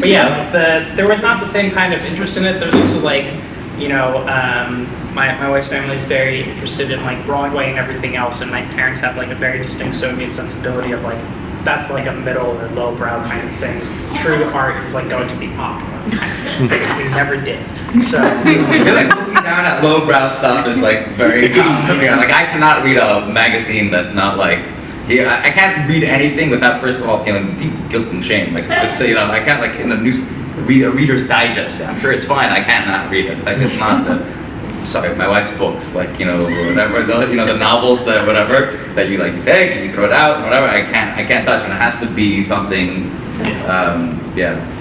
But yeah, like there was not the same kind of interest in it. There's also like, my wife's family is very interested in like Broadway and everything else, and my parents have like a very distinct Soviet sensibility of like, that's like a middle or lowbrow kind of thing. True art is like going to be opera kind of thing. We never did. So I feel like looking down at lowbrow stuff is like very common. Like I cannot read a magazine that's not like, I can't read anything without first of all feeling deep guilt and shame. Like let's say, I can't like in read a Reader's Digest. I'm sure it's fine. I can't not read it. Like it's not my wife's books, like whatever the novels that whatever that you like you take and you throw it out and whatever. I can't touch it. It has to be something.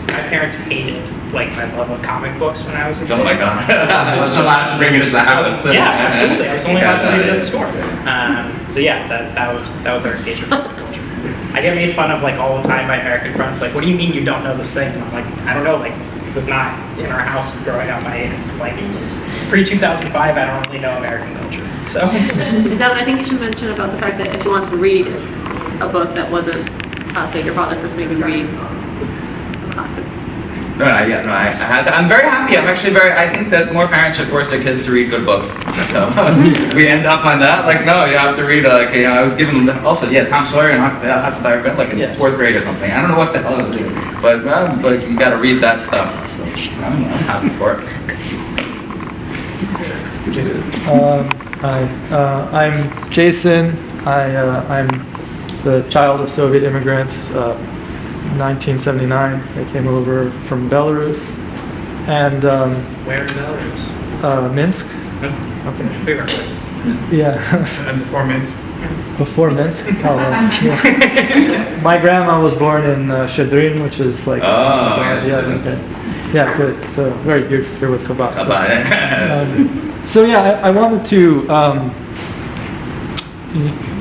My parents hated like my love of comic books when I was a kid. Oh my god! I wasn't allowed to bring it to the house. Yeah, absolutely. I was only allowed to read it at the store. So yeah, that was our engagement with the culture. I get made fun of like all the time by American friends. Like, what do you mean you don't know this thing? And I'm like, I don't know. Like, it was not in our house growing up. Pre-2005, I don't really know American culture. So. Devin, I think you should mention about the fact that if you want to read a book that wasn't, say your father was maybe read I'm very happy. I'm actually I think that more parents should force their kids to read good books. So we end up on that. Like, no, you have to read. I was given also, Tom Sawyer and Huckleberry Finn, like in 4th grade or something. I don't know what the hell I'm doing, but you got to read that stuff. So I'm happy for it. Hi, I'm Jason. I'm the child of Soviet immigrants. 1979, I came over from Belarus, and Where in Belarus? Minsk. Okay. Yeah. And before Minsk. Before Minsk. Yeah. My grandma was born in Shadrin, which is like. Yeah, good. So very good here with Kabak. So yeah, I wanted to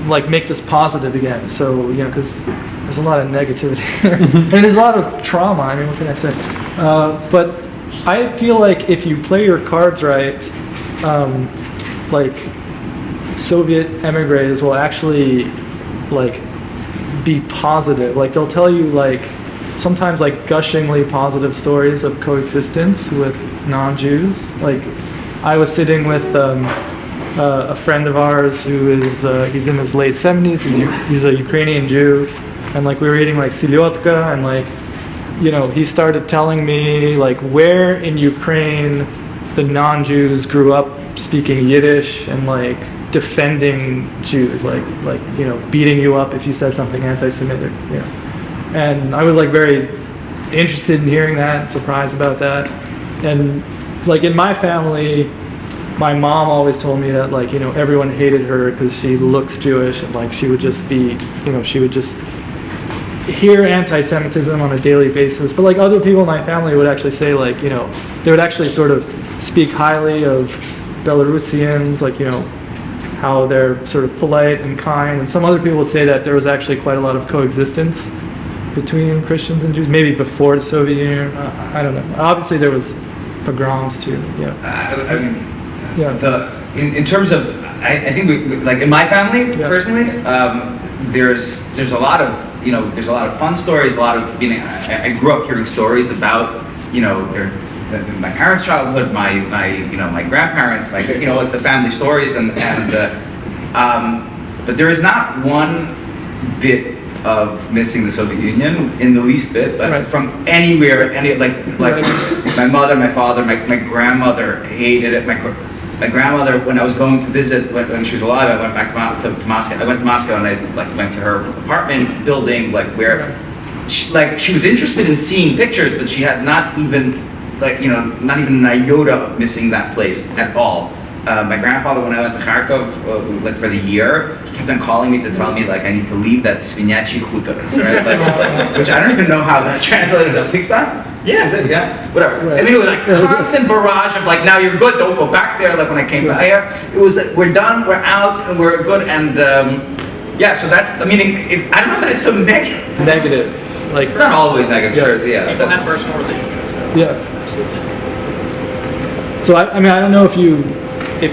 like make this positive again. So because there's a lot of negativity and there's a lot of trauma. I mean, what can I say? But I feel like if you play your cards right, like Soviet emigres will actually like be positive. Like they'll tell you like sometimes like gushingly positive stories of coexistence with non-Jews. Like I was sitting with a friend of ours who is he's in his late 70s. He's a Ukrainian Jew, and like we were eating like selyotka, and like he started telling me like where in Ukraine the non-Jews grew up speaking Yiddish and like defending Jews, like beating you up if you said something anti-Semitic, And I was like very interested in hearing that, and surprised about that, and like in my family. My mom always told me that like everyone hated her because she looks Jewish, and like she would just be she would just hear anti-Semitism on a daily basis. But like other people in my family would actually say like they would actually sort of speak highly of Belarusians, like how they're sort of polite and kind. And some other people would say that there was actually quite a lot of coexistence between Christians and Jews, maybe before the Soviet Union. I don't know. Obviously there was pogroms too. In terms of, I think like in my family personally, there's a lot of there's a lot of fun stories, a lot of I grew up hearing stories about my parents' childhood, my grandparents, like the family stories, and but there is not one bit of missing the Soviet Union in the least bit, but from anywhere, my mother, my father, my grandmother hated it. My grandmother, when I was going to visit when she was alive, I went back to Moscow. I went to Moscow and I went to her apartment building, where she was interested in seeing pictures, but she had not even not even an iota of missing that place at all. My grandfather, when I went to Kharkov for the year, he kept on calling me to tell me I need to leave that Svinyachi Khutor, right? Which I don't even know how that translated to pigsty. Yeah, is it? Yeah, whatever. Right. I mean, it was constant barrage of now you're good, don't go back there. When I came back here, it was we're done, we're out, and we're good. And so that's I don't know that it's so negative. Like it's not always negative. Sure, People have personal relationships. Yeah, absolutely. So I don't know if you it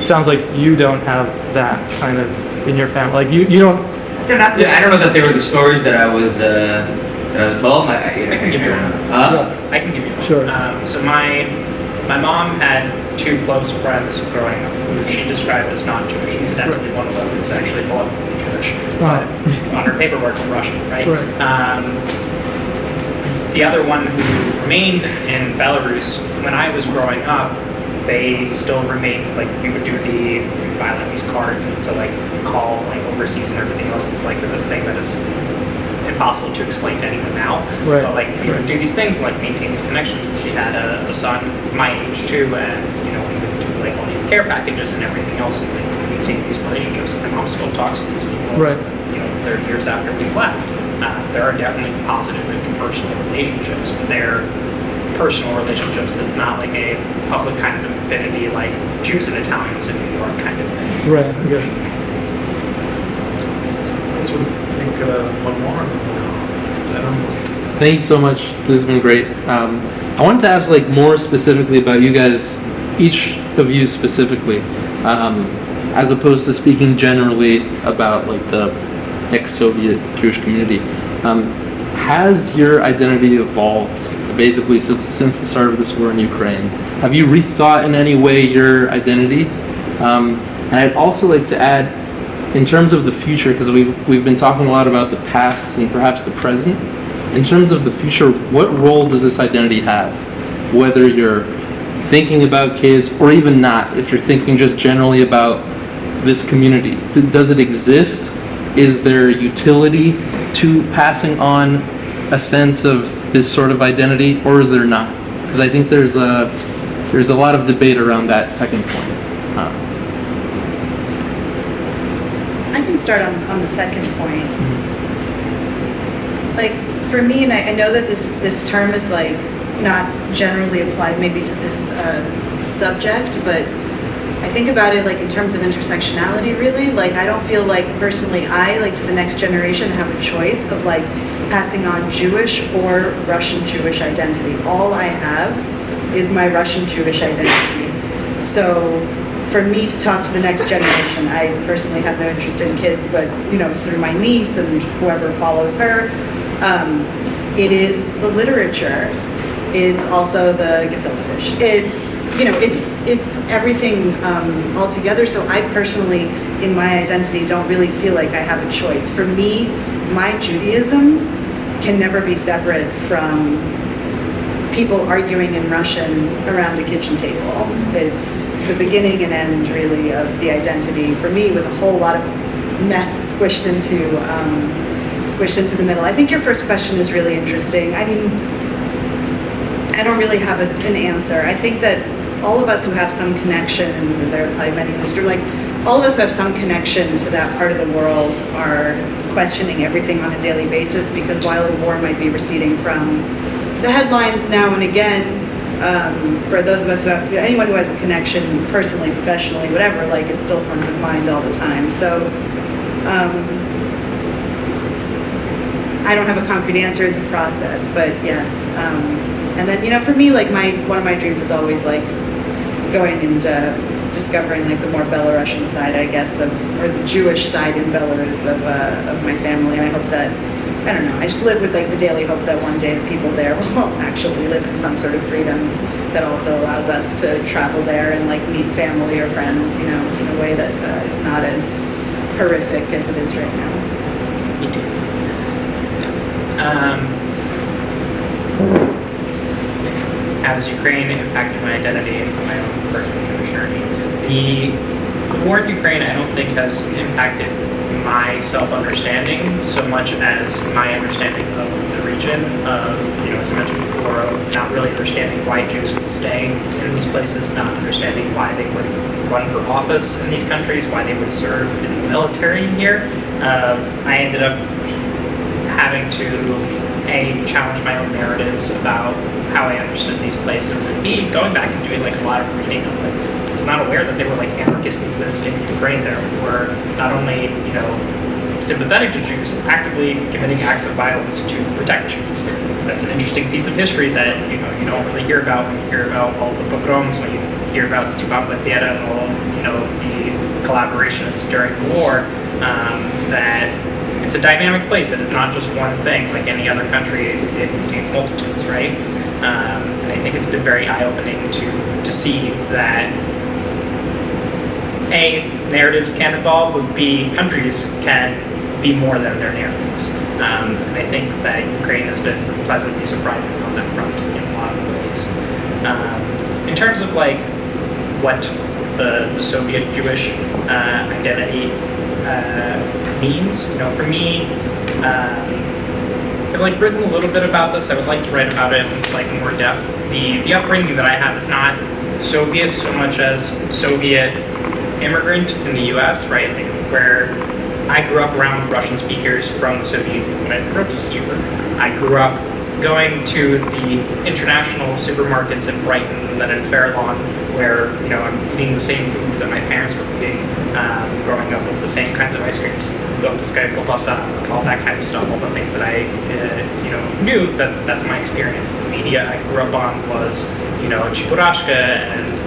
sounds like you don't have that kind of in your family. Like you don't. They're not. I don't know that they were the stories that I was told. I can give you one. I can give you one. Sure. So my mom had two close friends growing up who she described as non-Jewish. Incidentally, one of them is actually blatantly Jewish, but on her paperwork in Russian, right? The other one who remained in Belarus, when I was growing up, they still remained, we would buy these cards and to call overseas and everything else. It's the thing that is impossible to explain to anyone now. Right. But we would do these things, maintain these connections. And she had a son my age too, and we would do all these care packages and everything else, and maintain these relationships. My mom still talks to these people. 30 years after we left. There are definitely positive interpersonal relationships, but they're personal relationships that's not a public kind of affinity like Jews and Italians in New York kind of thing. Right, good. So I think one more. Thank you so much. This has been great. I wanted to ask more specifically about you guys, each of you specifically, as opposed to speaking generally about the ex-Soviet Jewish community. has your identity evolved basically since the start of this war in Ukraine? Have you rethought in any way your identity? And I'd also like to add, in terms of the future, because we've been talking a lot about the past and perhaps the present. In terms of the future, what role does this identity have? Whether you're thinking about kids or even not, if you're thinking just generally about this community, does it exist? Is there utility to passing on a sense of this sort of identity, or is there not? Because I think there's a lot of debate around that second point. I can start on the second point. Like, for me, and I know that this term is like not generally applied maybe to this subject, but I think about it like in terms of intersectionality, really. Like, I don't feel like personally like to the next generation have a choice of like passing on Jewish or Russian Jewish identity. All I have is my Russian Jewish identity. So for me to talk to the next generation, I personally have no interest in kids, but through my niece and whoever follows her, it is the literature. It's also the gefilte fish. It's everything all together. So I personally, in my identity, don't really feel like I have a choice. For me, my Judaism can never be separate from people arguing in Russian around a kitchen table. It's the beginning and end, really, of the identity for me, with a whole lot of mess squished into the middle. I think your first question is really interesting. I mean, I don't really have an answer. I think that all of us who have some connection, and there are probably many in this room, like all of us who have some connection to that part of the world are questioning everything on a daily basis, because while the war might be receding from the headlines now and again, for those of us who have, anyone who has a connection personally, professionally, whatever, like it's still front of mind all the time. So I don't have a concrete answer, it's a process, but yes. And then, for me, like one of my dreams is always like going and discovering like the more Belarusian side, I guess, or the Jewish side in Belarus of my family. And I hope that, I don't know, I just live with like the daily hope that one day the people there will actually live in some sort of freedom that also allows us to travel there and like meet family or friends, in a way that is not as horrific as it is right now. Me too. How has Ukraine impacted my identity and my own personal Jewish journey? The war in Ukraine, I don't think, has impacted my self-understanding so much as my understanding of the region, as I mentioned before, of not really understanding why Jews would stay in these places, not understanding why they would run for office in these countries, why they would serve in the military here. I ended up having to challenge my own narratives about how I understood these places, and B, going back and doing like a lot of reading of it. I was not aware that there were like anarchist movements in Ukraine there who were not only, sympathetic to Jews, actively committing acts of violence to protect Jews. That's an interesting piece of history that you don't really hear about when you hear about all the pogroms, when you hear about Stepan Bandera and all of the collaborationists during the war. That it's a dynamic place. It is not just one thing. Like any other country, it contains multitudes, right? And I think it's been very eye-opening to see that A, narratives can evolve, but B, countries can be more than their narratives. And I think that Ukraine has been pleasantly surprising on that front in a lot of ways. In terms of like what the Soviet Jewish identity means, for me, I've like written a little bit about this. I would like to write about it in like more depth. The upbringing that I have is not Soviet so much as Soviet immigrant in the U.S., right? Like where I grew up around Russian speakers from the Soviet Union. I grew up here. I grew up going to the international supermarkets in Brighton and then in Fair Lawn, where I'm eating the same foods that my parents were eating, growing up with the same kinds of ice creams, all that kind of stuff, all the things that I knew that's my experience. The media I grew up on was Chipurashka and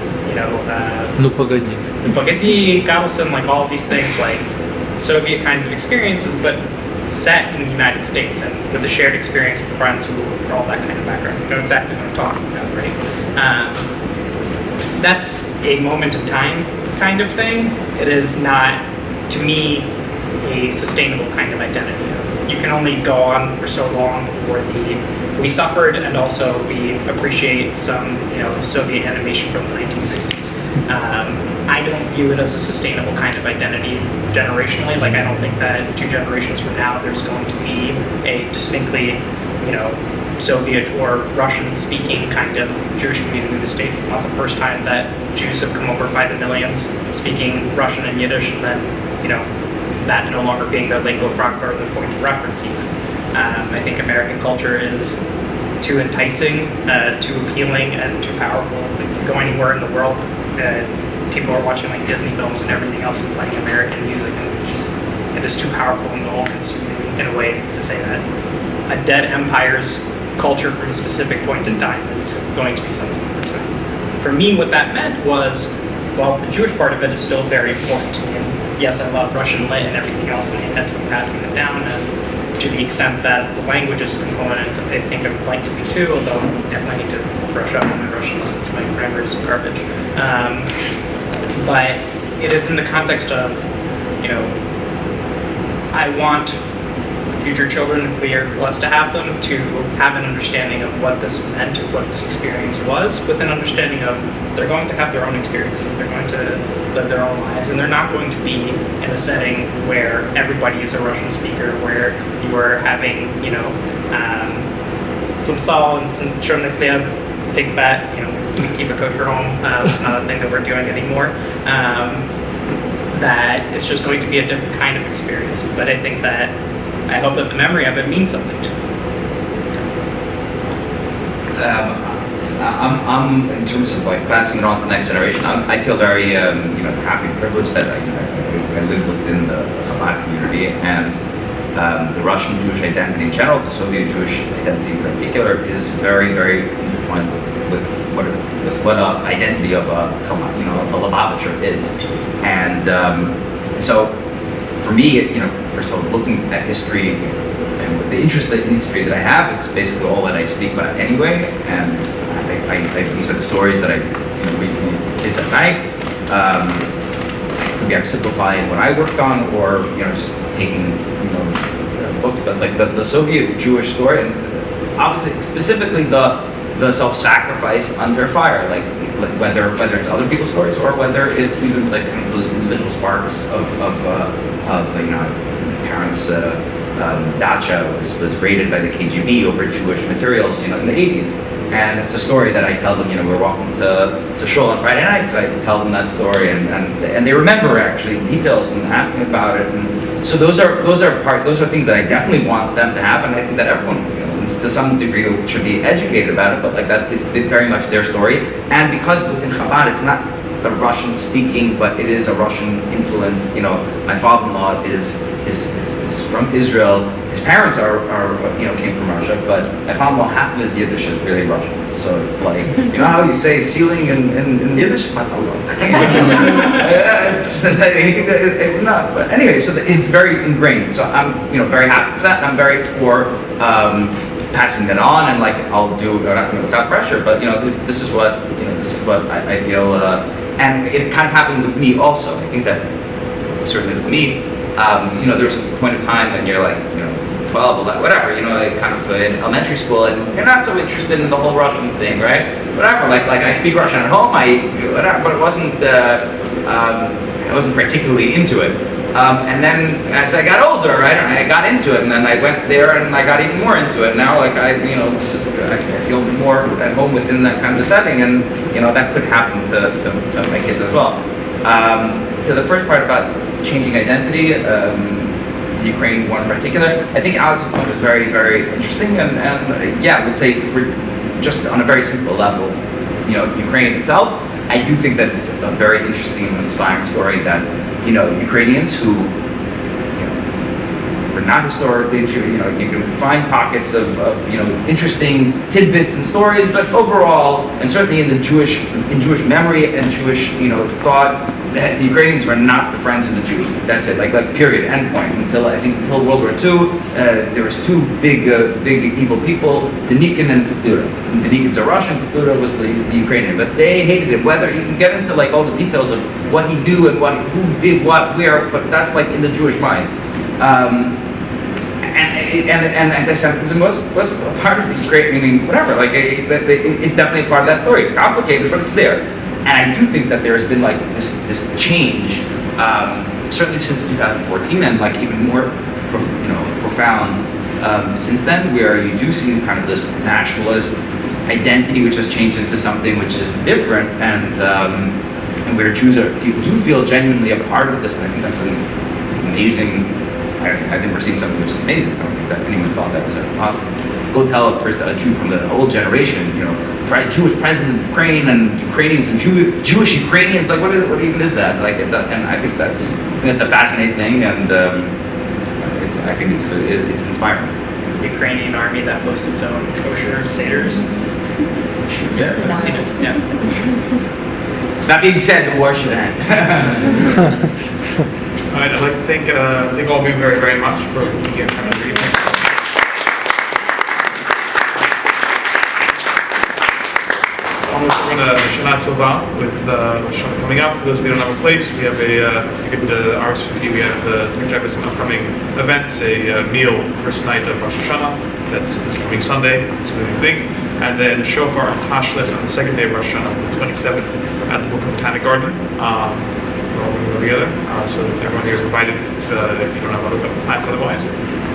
Ну погоди. Carlson, like all of these things, like Soviet kinds of experiences, but set in the United States and with a shared experience with friends who are all that kind of background. You know exactly what I'm talking about, right? That's a moment in time kind of thing. It is not, to me, a sustainable kind of identity. You can only go on for so long before we suffered, and also we appreciate some, Soviet animation from the 1960s. I don't view it as a sustainable kind of identity generationally. Like, I don't think that 2 generations from now there's going to be a distinctly, Soviet or Russian-speaking kind of Jewish community in the States. It's not the first time that Jews have come over by the millions speaking Russian and Yiddish, and then, that no longer being their lingua franca or their point of reference even. I think American culture is too enticing, too appealing, and too powerful. Like, you go anywhere in the world, people are watching like Disney films and everything else and playing American music, and it is too powerful and all-consuming in a way to say that a dead empire's culture from a specific point in time is going to be something over time. For me, what that meant was, well, the Jewish part of it is still very important to me. And yes, I love Russian lit and everything else, and I intend to be passing it down. And to the extent that the language is a component, I think I would like to be too, although I definitely need to brush up on my Russian lessons, my grammars and garbage. But it is in the context of, I want future children, if we are blessed to have them, to have an understanding of what this meant, what this experience was, with an understanding of they're going to have their own experiences, they're going to live their own lives, and they're not going to be in a setting where everybody is a Russian speaker, where you are having, some salt and some churna chleb, big fat, we keep a kosher home. It's not a thing that we're doing anymore. That it's just going to be a different kind of experience. But I think that I hope that the memory of it means something to me. I'm in terms of like passing it on to the next generation. I feel very happy and privileged that I live within the Chabad community, and the Russian Jewish identity in general, the Soviet Jewish identity in particular, is very, very intertwined with what an identity of a Chabad, of a Lubavitcher is, and so for me, first of all, looking at history and with the interest in history that I have, it's basically all that I speak about anyway, and these are the stories that I read to kids at night. Maybe I'm simplifying what I worked on, or just taking books, but like the Soviet Jewish story, and obviously specifically the self-sacrifice under fire, like whether it's other people's stories or whether it's even like kind of those individual sparks of parents' dacha was raided by the KGB over Jewish materials, in the 80s. And it's a story that I tell them, we're walking to shul on Friday nights, I tell them that story, and they remember actually details and ask me about it. And so those are things that I definitely want them to have, and I think that everyone, to some degree, should be educated about it, but like that, it's very much their story. And because within Chabad, it's not a Russian speaking, but it is a Russian influence. My father-in-law is from Israel. His parents came from Russia, but my father-in-law, half of his Yiddish is really Russian. So it's like, how you say ceiling in Yiddish? But anyway, so it's very ingrained. So I'm very happy for that, and I'm very for passing that on, and like I'll do it without pressure. But this is what I feel, and it kind of happened with me also. I think that certainly with me, there's a point of time when you're like 12, 11, whatever, like kind of in elementary school, and you're not so interested in the whole Russian thing, right? Whatever, like I speak Russian at home, but it wasn't. I wasn't particularly into it. And then as I got older, right, I got into it, and then I went there and I got even more into it. Now, like I feel more at home within that kind of setting, and that could happen to my kids as well. To the first part about changing identity, the Ukraine one in particular, I think Alex's point was very, very interesting, and yeah, I would say if we're just on a very simple level, Ukraine itself, I do think that it's a very interesting and inspiring story that Ukrainians who were not historically Jewish. You know, you can find pockets of you know, interesting tidbits and stories, but overall, and certainly in Jewish memory and Jewish, you know, thought, the Ukrainians were not the friends of the Jews. That's it, like period, end point. Until World War II, there was two big evil people, Denikin and Petlura. Denikin's a Russian, Petlura was the Ukrainian, but they hated him. Whether you can get into like all the details of what he knew and who did what, where, but that's like in the Jewish mind. And anti-Semitism was a part of the Ukraine, meaning whatever. Like it's definitely a part of that story. It's complicated, but it's there. And I do think that there has been like this change, certainly since 2014, and like even more, profound since then, where you do see kind of this nationalist identity, which has changed into something which is different, and where Jews do feel genuinely a part of this. And I think that's an amazing. I think we're seeing something which is amazing. I don't think that anyone thought that was ever possible. Go tell a Jew from the old generation, Jewish president of Ukraine and Ukrainians and Jewish Ukrainians, like what even is that? Like, and I think that's a fascinating thing, and I think it's inspiring. Ukrainian army that boasts its own kosher seders. Yeah. That being said, the war should end. All right, I'd like to thank all of you very, very much for being here. We're going to Shana Tova with Rosh Hashanah coming up. For those of you who don't have a place, we have you could RSVP. We have some upcoming events, a meal first night of Rosh Hashanah. That's this coming Sunday, so what do you think? And then Shofar and Tashlich on the second day of Rosh Hashanah, the 27th, at the Book of Botanic Garden. We're all going to go together, so everyone here is invited if you don't have other times otherwise.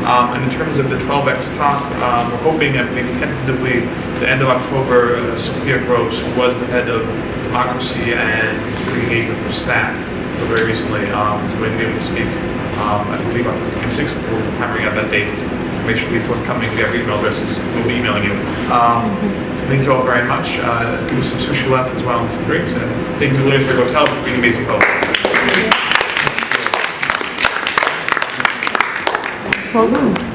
And in terms of the Twelvex talk, we're hoping, I believe tentatively, the end of October, Sophia Gross, who was the head of democracy and civic engagement for STAT very recently, is going to be able to speak. I believe on the 26th, we're hammering out that date. Information will be forthcoming. We have email addresses. We'll be emailing you. So thank you all very much. There's some sushi left as well and some drinks. And thank you to Williamsburg Hotel for being amazing hosts. Well done.